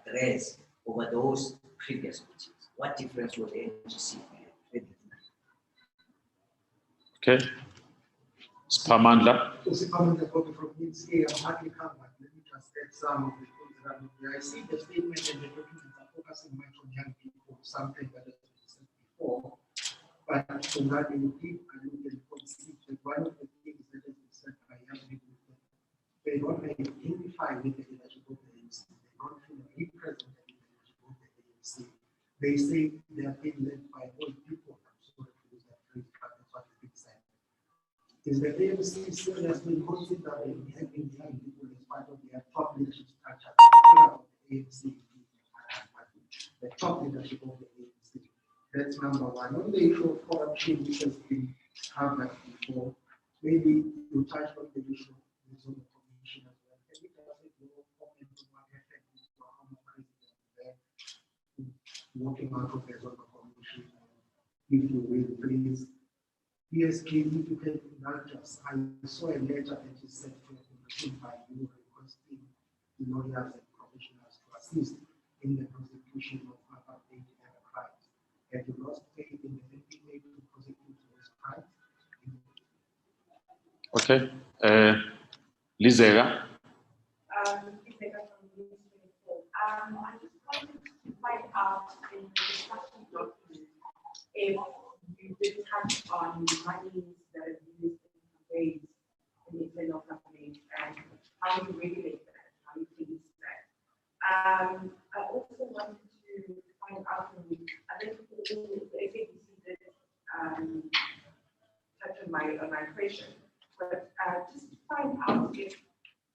address over those previous meetings. What difference will the NGC make?
Okay. Spamandla.
Spamandla from ANC, I'm hardly covered. Let me just get some of the things that I'm looking at. I see the statement and the documents are focusing much on young people, something that has been said before. But from that, you keep alluding to one of the things that has been said by young people, they don't identify with the leadership of the ANC. They don't feel represented in the leadership of the ANC. They say they are being led by old people. So use that phrase, but that's what is being said. Is the ANC seriously considering having young people as part of their top leadership structure? The ANC, the top leadership of the ANC. That's number one. On the issue of corruption, which has been covered before, maybe you touch on the issue of the zone commission as well. Can you tell us your comment on what happened with your former president there, walking out of the zone commission? If you will, please. PSK need to take nudges. I saw a letter that is sent to the by you requesting lawyers and professionals to assist in the prosecution of apartheid and crimes. Have you lost faith in the NPA to prosecute those crimes?
Okay. Lizera.
I just wanted to find out in the discussion document if you did touch on monies that are used in campaigns in internal companies and how you regulate that, how you police that. I also wanted to find out from you, I think my question. But just to find out if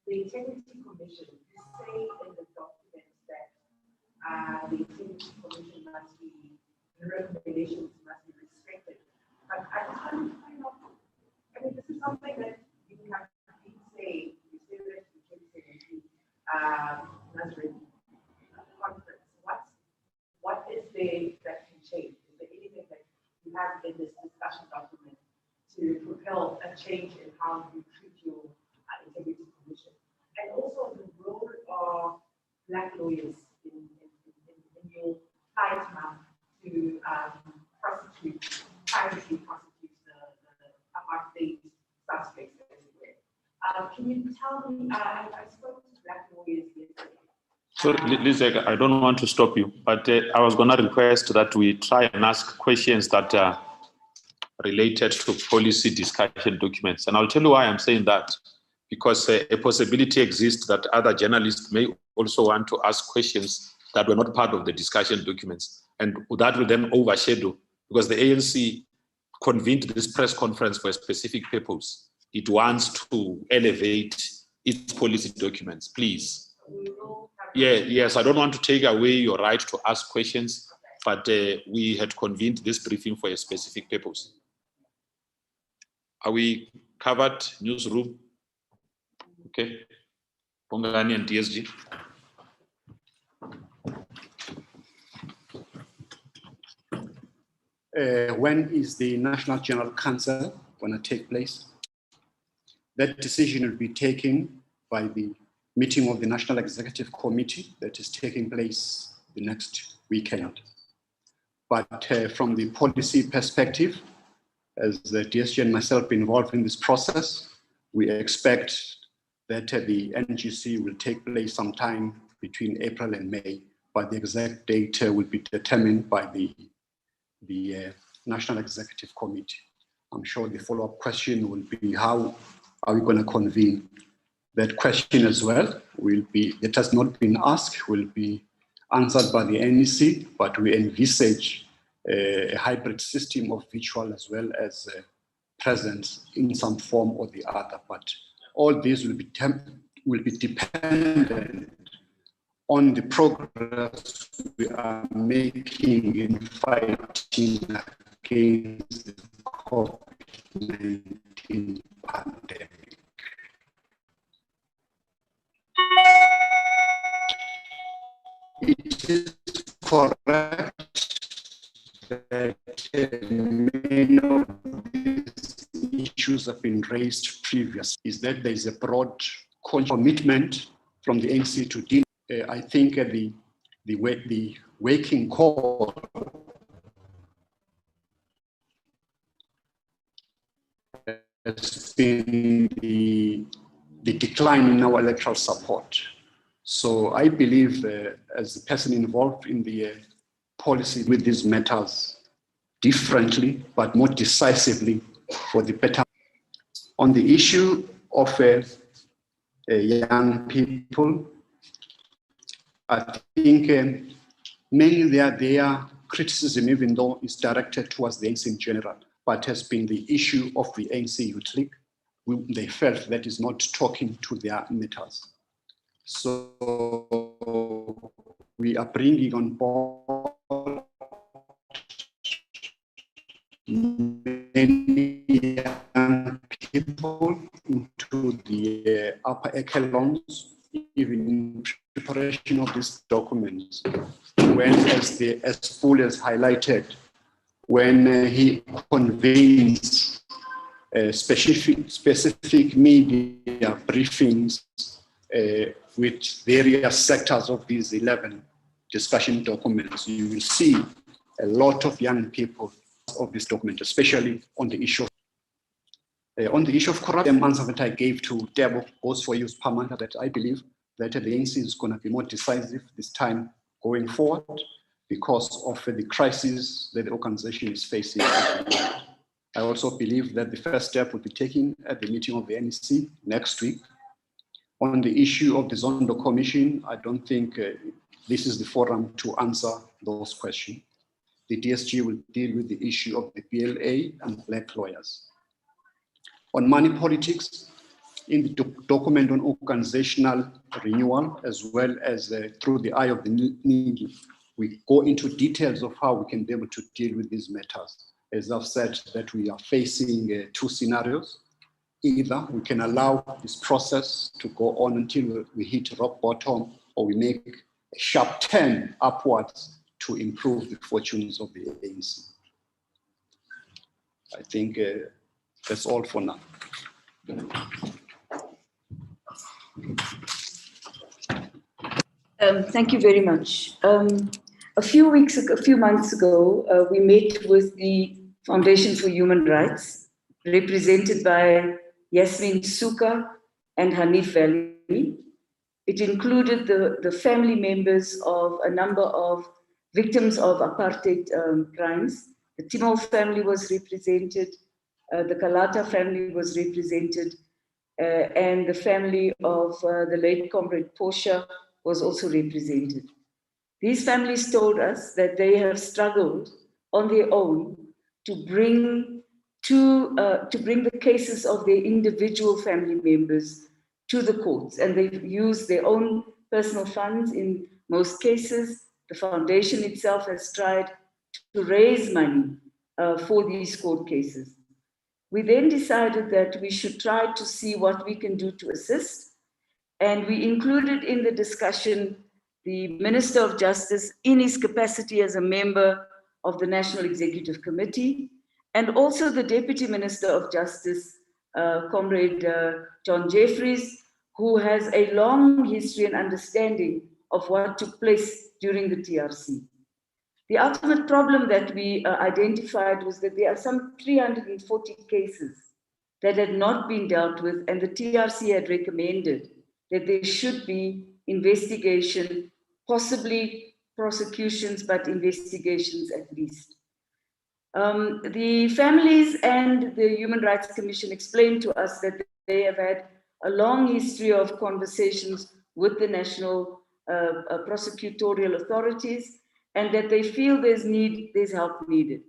the Integrity Commission, you say in the document that the Integrity Commission must be, the recommendations must be respected. But I just want to find out, I mean, this is something that you have been saying, you say that you can say Nazareth conference. What is there that can change? Is there anything that you have in this discussion document to propel a change in how you treat your Integrity Commission? And also the role of Black lawyers in your fight now to privately prosecute the apartheid suspects everywhere. Can you tell me, I spoke to Black lawyers yesterday.
So, Lisa, I don't want to stop you, but I was going to request that we try and ask questions that are related to policy discussion documents. And I'll tell you why I'm saying that. Because a possibility exists that other journalists may also want to ask questions that were not part of the discussion documents. And that will then overshadow, because the ANC convened this press conference for a specific purpose. It wants to elevate its policy documents, please. Yes, I don't want to take away your right to ask questions, but we had convened this briefing for a specific purpose. Are we covered? Newsroom? Okay. Bongani and DSG.
When is the National General Council going to take place? That decision will be taken by the meeting of the National Executive Committee that is taking place the next weekend. But from the policy perspective, as the DSG and myself involved in this process, we expect that the NGC will take place sometime between April and May, but the exact date will be determined by the National Executive Committee. I'm sure the follow-up question will be, how are we going to convene? That question as well it has not been asked, will be answered by the NEC, but we envisage a hybrid system of virtual as well as presence in some form or the other. But all these will be dependent on the progress we are making in fighting against the COVID-19 pandemic. It is correct that many of these issues have been raised previously. Is that there is a broad commitment from the ANC to deal. I think the waking call has been the decline in our electoral support. So I believe, as a person involved in the policy with these matters, differently but more decisively for the better. On the issue of young people, I think mainly their criticism, even though it's directed towards the ANC in general, but has been the issue of the ANC Youth League. They felt that is not talking to their matters. So we are bringing on board many young people into the upper echelons, even in preparation of these documents. When, as Paul has highlighted, when he convenes specific media briefings with various sectors of these 11 discussion documents, you will see a lot of young people of this document, especially on the issue of corruption. The answer that I gave to Debo goes for you, Pamanda, that I believe that the ANC is going to be more decisive this time going forward because of the crisis that the organization is facing. I also believe that the first step will be taken at the meeting of the NEC next week. On the issue of the Zondo Commission, I don't think this is the forum to answer those questions. The DSG will deal with the issue of the PLA and black lawyers. On money politics, in the document on organizational renewal, as well as through the eye of the needy, we go into details of how we can be able to deal with these matters. As I've said, that we are facing two scenarios. Either we can allow this process to go on until we hit rock bottom, or we make a sharp turn upwards to improve the fortunes of the ANC. I think that's all for now.
Thank you very much. A few months ago, we met with the Foundation for Human Rights, represented by Yasmin Suka and Hanif Valley. It included the family members of a number of victims of apartheid crimes. The Timol family was represented, the Kalata family was represented, and the family of the late comrade Portia was also represented. These families told us that they have struggled on their own to bring the cases of their individual family members to the courts, and they've used their own personal funds in most cases. The foundation itself has tried to raise money for these court cases. We then decided that we should try to see what we can do to assist, and we included in the discussion the Minister of Justice in his capacity as a member of the National Executive Committee, and also the Deputy Minister of Justice, Comrade John Jeffries, who has a long history and understanding of what took place during the TRC. The ultimate problem that we identified was that there are some 340 cases that had not been dealt with, and the TRC had recommended that there should be investigation, possibly prosecutions, but investigations at least. The families and the Human Rights Commission explained to us that they have had a long history of conversations with the national prosecutorial authorities, and that they feel there's help needed.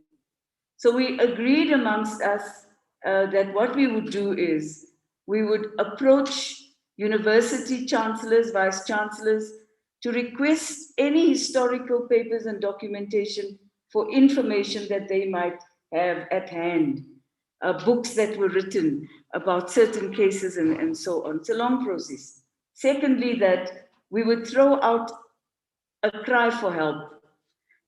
So we agreed amongst us that what we would do is we would approach university chancellors, vice chancellors, to request any historical papers and documentation for information that they might have at hand, books that were written about certain cases and so on. It's a long process. Secondly, that we would throw out a cry for help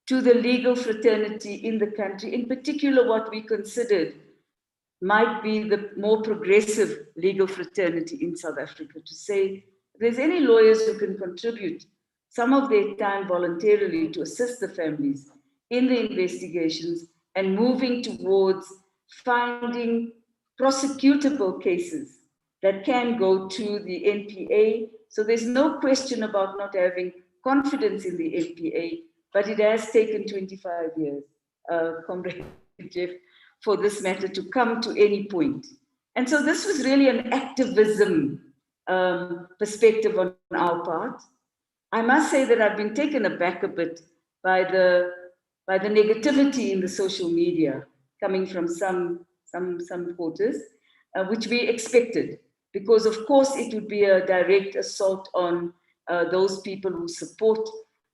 to the legal fraternity in the country, in particular what we considered might be the more progressive legal fraternity in South Africa, to say, if there's any lawyers who can contribute some of their time voluntarily to assist the families in the investigations and moving towards finding prosecutable cases that can go to the NPA. So there's no question about not having confidence in the NPA, but it has taken 25 years, Comrade Jeff, for this matter to come to any point. And so this was really an activism perspective on our part. I must say that I've been taken aback a bit by the negativity in the social media coming from some quarters, which we expected, because of course it would be a direct assault on those people who support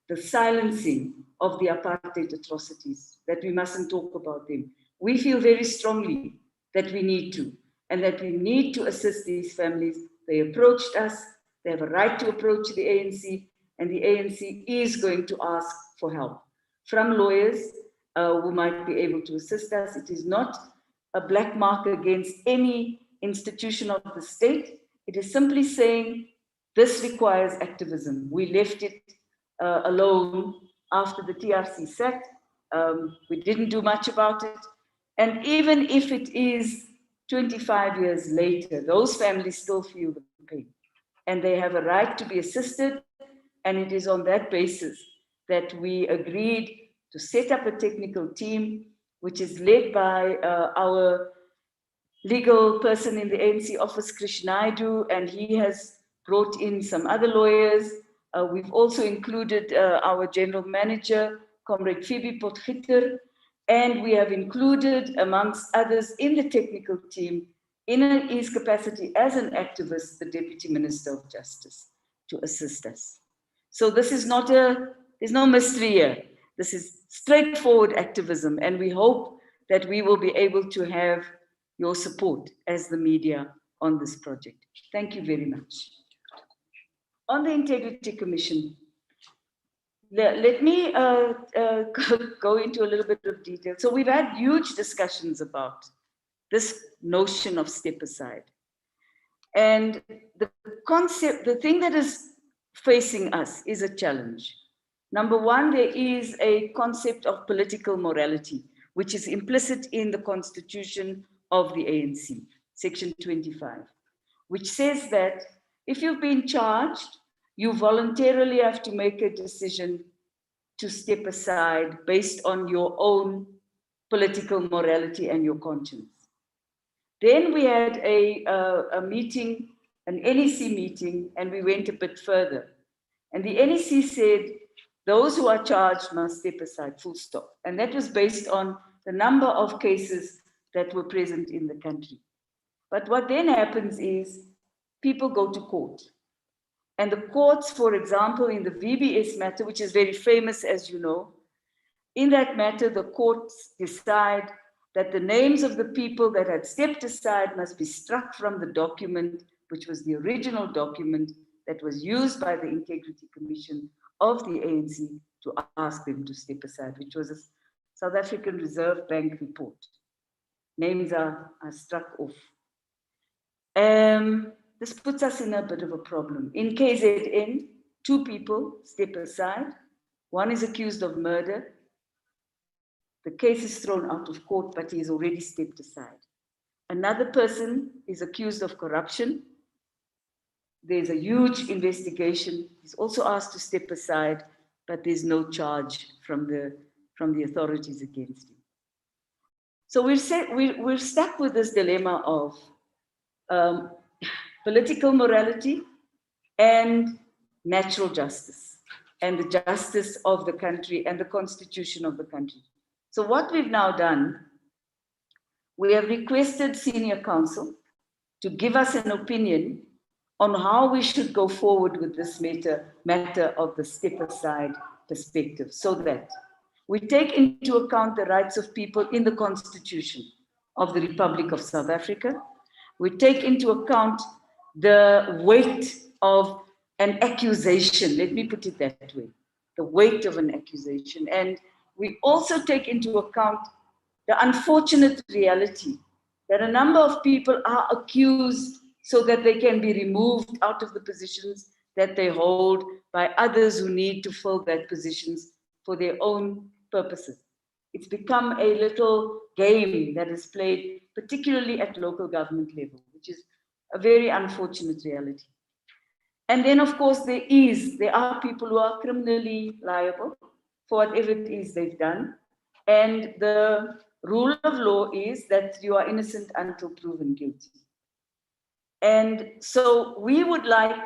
the silencing of the apartheid atrocities, that we mustn't talk about them. We feel very strongly that we need to, and that we need to assist these families. They approached us, they have a right to approach the ANC, and the ANC is going to ask for help from lawyers who might be able to assist us. It is not a black mark against any institution of the state. It is simply saying this requires activism. We left it alone after the TRC sat. We didn't do much about it. And even if it is 25 years later, those families still feel the pain. And they have a right to be assisted. And it is on that basis that we agreed to set up a technical team, which is led by our legal person in the ANC office, Krish Naidu, and he has brought in some other lawyers. We've also included our general manager, Comrade Phoebe Potgieter, and we have included, amongst others, in the technical team, in his capacity as an activist, the Deputy Minister of Justice, to assist us. So this is not there's no mystery here. This is straightforward activism, and we hope that we will be able to have your support as the media on this project. Thank you very much. On the Integrity Commission, let me go into a little bit of detail. So we've had huge discussions about this notion of step aside. And the concept, the thing that is facing us is a challenge. Number one, there is a concept of political morality, which is implicit in the constitution of the ANC, section 25, which says that if you've been charged, you voluntarily have to make a decision to step aside based on your own political morality and your conscience. Then we had a meeting, an NEC meeting, and we went a bit further. And the NEC said, those who are charged must step aside, full stop. And that was based on the number of cases that were present in the country. But what then happens is people go to court. And the courts, for example, in the VBS matter, which is very famous, as you know, in that matter, the courts decide that the names of the people that had stepped aside must be struck from the document, which was the original document that was used by the Integrity Commission of the ANC to ask them to step aside, which was a South African Reserve Bank report. Names are struck off. This puts us in a bit of a problem. In KZN, 2 people step aside. One is accused of murder. The case is thrown out of court, but he has already stepped aside. Another person is accused of corruption. There's a huge investigation. He's also asked to step aside, but there's no charge from the authorities against him. So we're stuck with this dilemma of political morality and natural justice, and the justice of the country and the constitution of the country. So what we've now done, we have requested senior counsel to give us an opinion on how we should go forward with this matter of the step aside perspective, so that we take into account the rights of people in the Constitution of the Republic of South Africa. We take into account the weight of an accusation, let me put it that way, the weight of an accusation. And we also take into account the unfortunate reality that a number of people are accused so that they can be removed out of the positions that they hold by others who need to fill that positions for their own purposes. It's become a little game that is played, particularly at local government level, which is a very unfortunate reality. And then, of course, there are people who are criminally liable for whatever it is they've done. And the rule of law is that you are innocent until proven guilty. And so we would like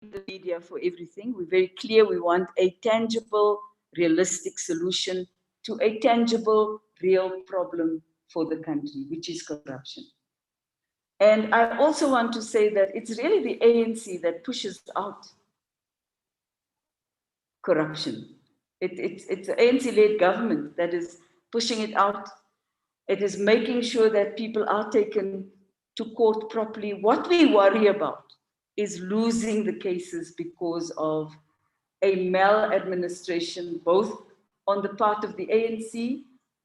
the media for everything. We're very clear we want a tangible, realistic solution to a tangible, real problem for the country, which is corruption. And I also want to say that it's really the ANC that pushes out corruption. It's the ANC-led government that is pushing it out. It is making sure that people are taken to court properly. What we worry about is losing the cases because of a maladministration, both on the part of the ANC,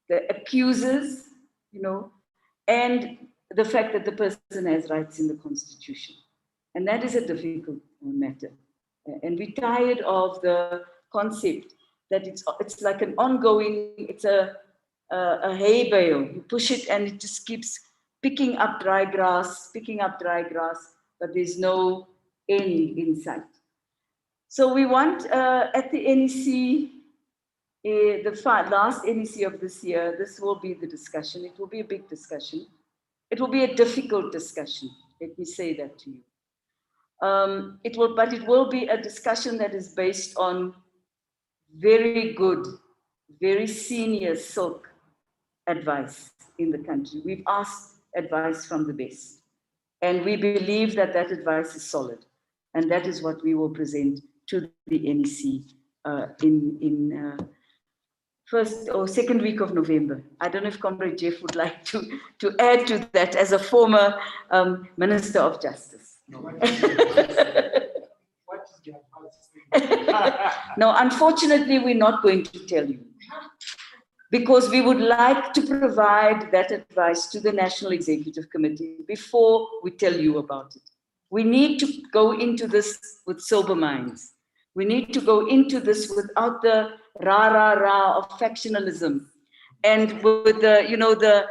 the accusers, and the fact that the person has rights in the Constitution. And that is a difficult matter. And we're tired of the concept that it's like an ongoing, it's a hay bale. You push it and it just keeps picking up dry grass, but there's no end in sight. So we want at the NEC, the last NEC of this year, this will be the discussion. It will be a big discussion. It will be a difficult discussion. Let me say that to you. It will be a discussion that is based on very good, very senior silk advice in the country. We've asked advice from the best. And we believe that that advice is solid. And that is what we will present to the NEC in first or second week of November. I don't know if Comrade Jeff would like to add to that as a former Minister of Justice.
No, what is the advice?
No, unfortunately, we're not going to tell you. Because we would like to provide that advice to the National Executive Committee before we tell you about it. We need to go into this with sober minds. We need to go into this without the rah-rah-rah of factionalism and with the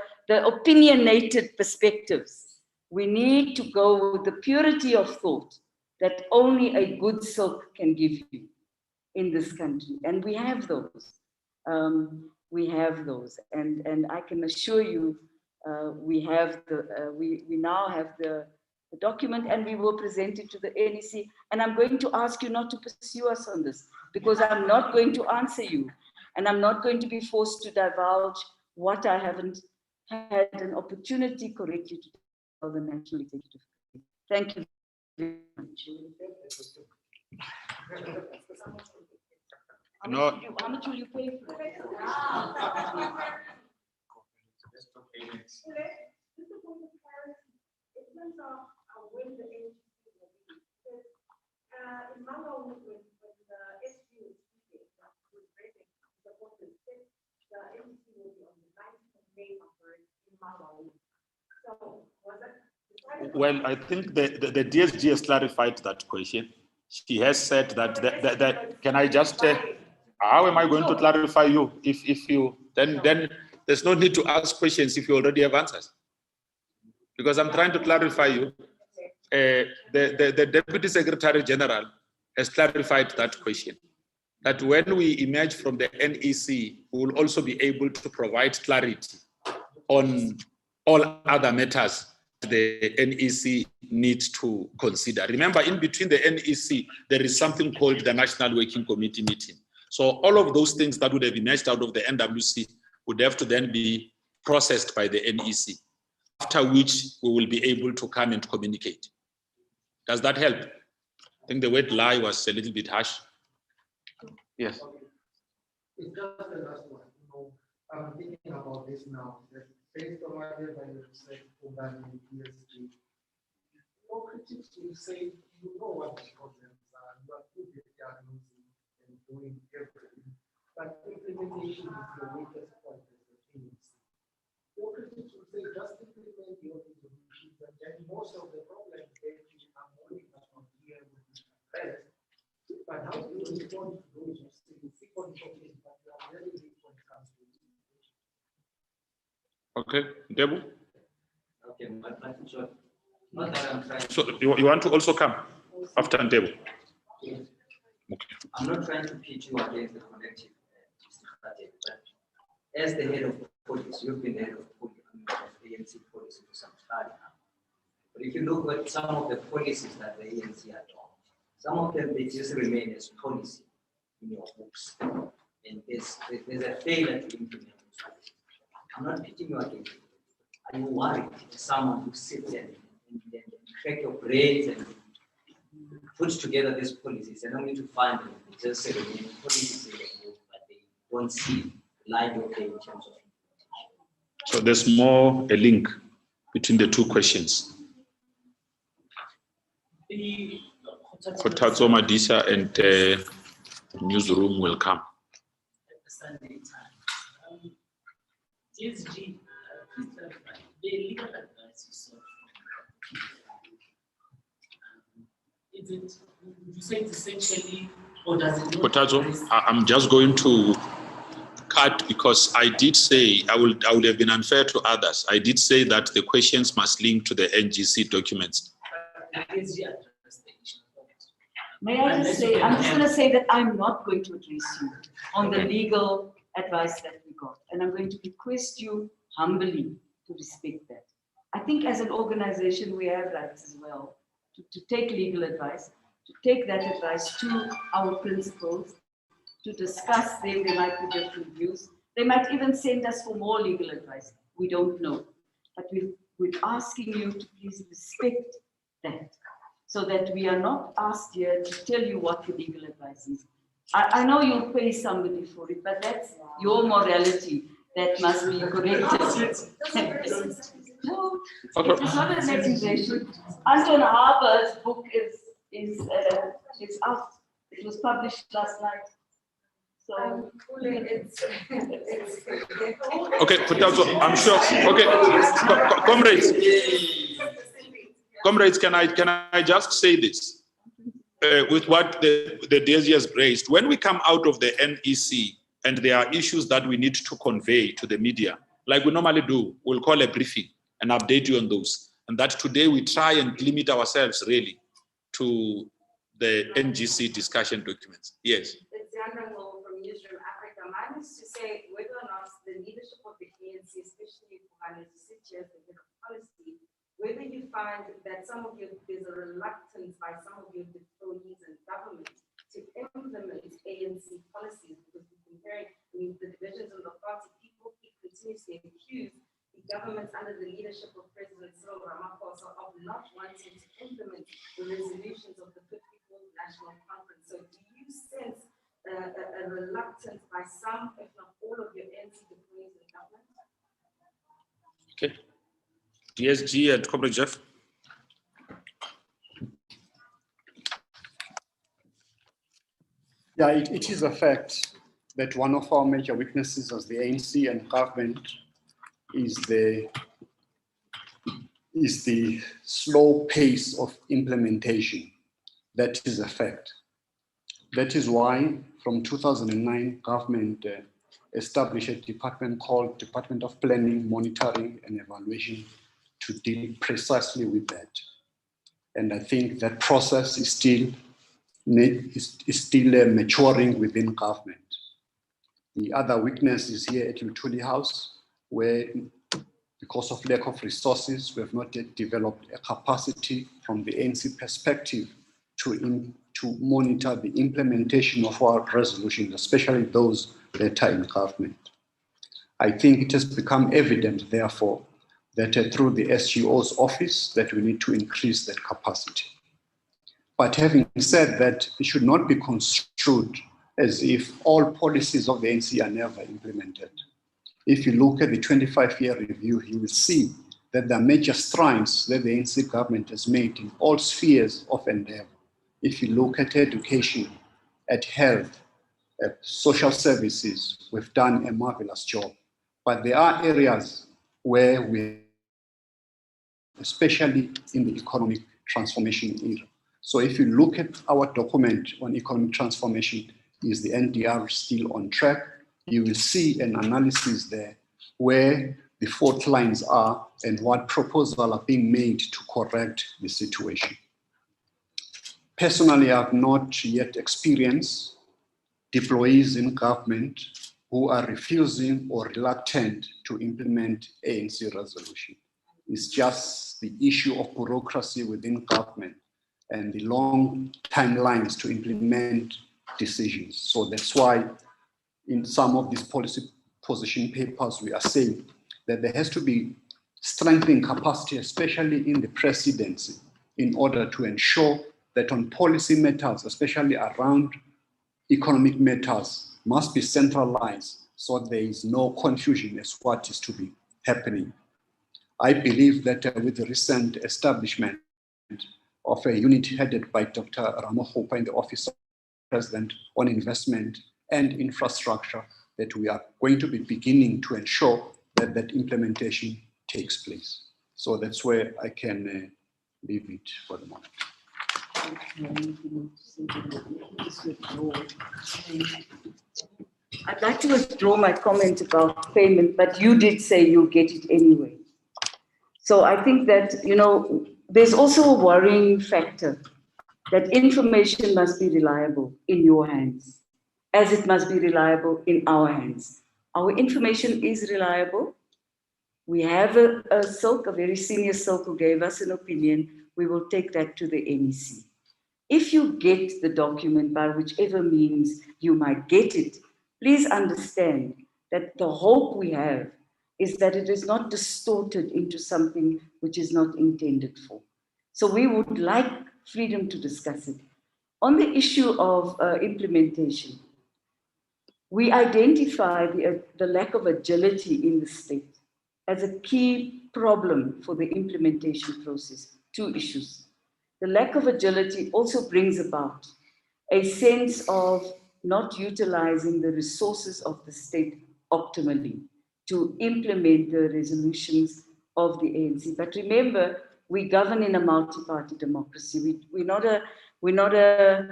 opinionated perspectives. We need to go with the purity of thought that only a good silk can give you in this country. And we have those. And I can assure you, we now have the document, and we will present it to the NEC. And I'm going to ask you not to pursue us on this, because I'm not going to answer you, and I'm not going to be forced to divulge what I haven't had an opportunity correctly to tell the National Executive. Thank you very much. How much will you pay for it?
When the ANC in Malawi, when the SU is speaking, the ANC will be on the 9th of May in Malawi. So was that?
Well, I think the DSG has clarified that question. She has said that can I just how am I going to clarify you if you then there's no need to ask questions if you already have answers, because I'm trying to clarify you. The Deputy Secretary General has clarified that question, that when we emerge from the NEC, we will also be able to provide clarity on all other matters the NEC needs to consider. Remember, in between the NEC, there is something called the National Working Committee meeting. So all of those things that would have emerged out of the NWC would have to then be processed by the NEC, after which we will be able to come and communicate. Does that help? I think the word lie was a little bit harsh. Yes.
It's just the last one. I'm thinking about this now. Based on whatever you said about the PSG, no critics will say, you know what the problems are, you are good at diagnosing and doing everything, but implementation is the weakest point of the things. No critics will say, just implement your resolutions, and then most of the problems that you are moving from here will be addressed. But how do you respond to those who say, but you are very weak when it comes to implementation?
Okay, Debu?
Okay, not that I'm trying.
So you want to also come after Debu?
Yes.
Okay.
I'm not trying to pitch you against the collective strategy, but as the head of police, you've been the head of police, ANC policy for some time now. But if you look at some of the policies that the ANC adopt, some of them they just remain as policy in your books, and there's a failure to implement those policies. I'm not pitching you against it. Are you worried as someone who sits and crack your brains and put together these policies and only to find them. Just say policies in the book, but they don't see light of day in terms of implementation.
So there's more a link between the two questions. Kotatso Madisa and newsroom will come.
Sunday time. TSG, the legal advice you saw. Is it, would you say it's essentially, or does it not?
Kotatso, I'm just going to cut because I did say I would have been unfair to others. I did say that the questions must link to the NGC documents.
May I just say, I'm just going to say that I'm not going to address you on the legal advice that we got. And I'm going to request you humbly to respect that. I think as an organization, we have rights as well to take legal advice, to take that advice to our principals, to discuss them. There might be different views. They might even send us for more legal advice. We don't know. But we're asking you to please respect that, so that we are not asked here to tell you what the legal advice is. I know you'll pay somebody for it, but that's your morality that must be corrected. No, it is not an accusation. Anton Harber's book is out. It was published last night. So
okay, Kotatso, I'm sure. Okay, comrades, can I just say this with what the DSG has raised? When we come out of the NEC and there are issues that we need to convey to the media, like we normally do, we'll call a briefing and update you on those. And that today we try and limit ourselves really to the NGC discussion documents. Yes.
From Newsroom Africa, mine is to say whether or not the leadership of the ANC, especially for chairs and head of policy, whether you find that there's a reluctance by some of your cronies and government to implement ANC policies, because we're comparing the divisions of the party, people continuously accuse the government under the leadership of President Cyril Ramaphosa of not wanting to implement the resolutions of the 54th National Conference. So do you sense a reluctance by some, if not all, of your ANC deployees in government?
Okay. DSG and Comrade Jeff.
Yeah, it is a fact that one of our major weaknesses as the ANC and government is the slow pace of implementation. That is a fact. That is why from 2009, government established a department called Department of Planning, Monitoring and Evaluation to deal precisely with that. And I think that process is still maturing within government. The other weakness is here at Lutuli House, where because of lack of resources, we have not yet developed a capacity from the ANC perspective to monitor the implementation of our resolutions, especially those that are in government. I think it has become evident, therefore, that through the SGO's office, that we need to increase that capacity. But having said that, it should not be construed as if all policies of the ANC are never implemented. If you look at the 25-year review, you will see that there are major strides that the ANC government has made in all spheres of endeavor. If you look at education, at health, at social services, we've done a marvelous job. But there are areas where we, especially in the economic transformation era. So if you look at our document on economic transformation, is the NDR still on track? You will see an analysis there where the fault lines are and what proposals are being made to correct the situation. Personally, I have not yet experienced deployees in government who are refusing or reluctant to implement ANC resolution. It's just the issue of bureaucracy within government and the long timelines to implement decisions. So that's why in some of these policy position papers, we are saying that there has to be strengthening capacity, especially in the presidency, in order to ensure that on policy matters, especially around economic matters, must be centralized so there is no confusion as what is to be happening. I believe that with the recent establishment of a unit headed by Dr. Ramohopa in the Office of President on Investment and Infrastructure, that we are going to be beginning to ensure that that implementation takes place. So that's where I can leave it for the moment.
I'd like to withdraw my comment about payment, but you did say you'll get it anyway. So I think that, there's also a worrying factor that information must be reliable in your hands, as it must be reliable in our hands. Our information is reliable. We have a silk, a very senior silk who gave us an opinion. We will take that to the NEC. If you get the document by whichever means you might get it, please understand that the hope we have is that it is not distorted into something which is not intended for. So we would like freedom to discuss it. On the issue of implementation, we identify the lack of agility in the state as a key problem for the implementation process. Two issues. The lack of agility also brings about a sense of not utilizing the resources of the state optimally to implement the resolutions of the ANC. But remember, we govern in a multi-party democracy. We're not a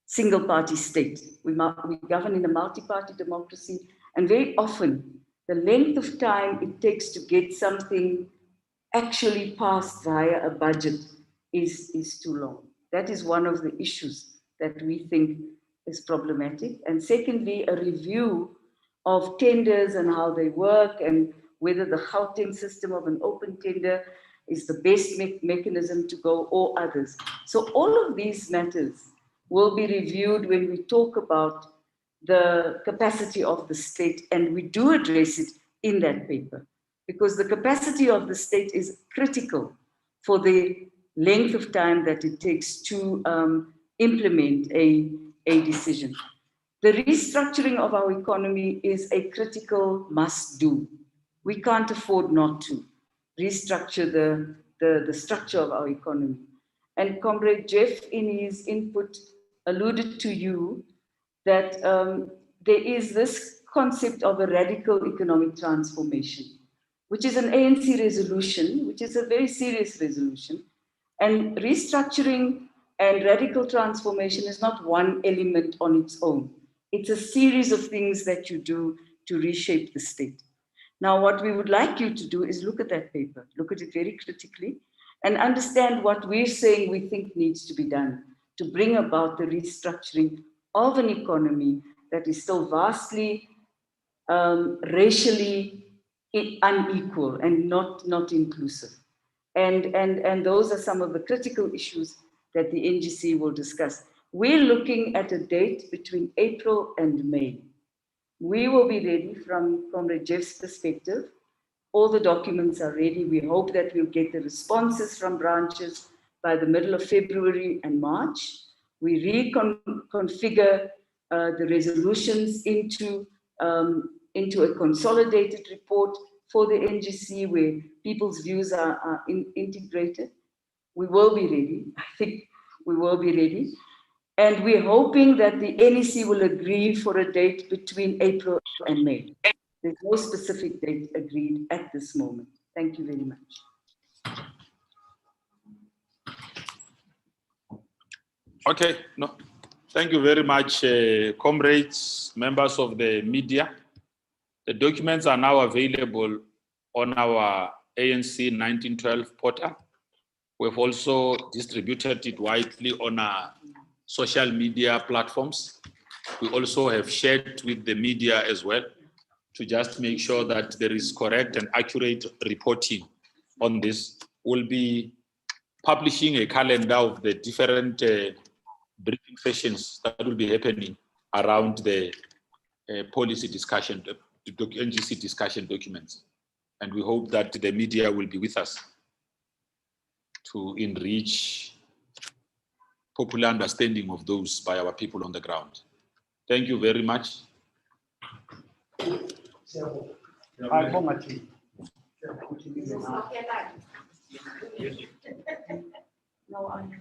single-party state. We govern in a multi-party democracy, and very often the length of time it takes to get something actually passed via a budget is too long. That is one of the issues that we think is problematic. And secondly, a review of tenders and how they work, and whether the Gauteng system of an open tender is the best mechanism to go, or others. So all of these matters will be reviewed when we talk about the capacity of the state, and we do address it in that paper, because the capacity of the state is critical for the length of time that it takes to implement a decision. The restructuring of our economy is a critical must-do. We can't afford not to restructure the structure of our economy. And Comrade Jeff, in his input, alluded to you that there is this concept of a radical economic transformation, which is an ANC resolution, which is a very serious resolution. And restructuring and radical transformation is not one element on its own. It's a series of things that you do to reshape the state. Now, what we would like you to do is look at that paper, look at it very critically, and understand what we're saying we think needs to be done to bring about the restructuring of an economy that is still vastly racially unequal and not inclusive. And those are some of the critical issues that the NGC will discuss. We're looking at a date between April and May. We will be ready from Comrade Jeff's perspective. All the documents are ready. We hope that we'll get the responses from branches by the middle of February and March. We reconfigure the resolutions into a consolidated report for the NGC where people's views are integrated. We will be ready. I think we will be ready. And we're hoping that the NEC will agree for a date between April and May. There's no specific date agreed at this moment. Thank you very much.
Okay, no, thank you very much, comrades, members of the media. The documents are now available on our ANC 1912 portal. We've also distributed it widely on our social media platforms. We also have shared with the media as well to just make sure that there is correct and accurate reporting on this. We'll be publishing a calendar of the different briefing sessions that will be happening around the policy discussion, the NGC discussion documents. And we hope that the media will be with us to enrich popular understanding of those by our people on the ground. Thank you very much.
No, I'm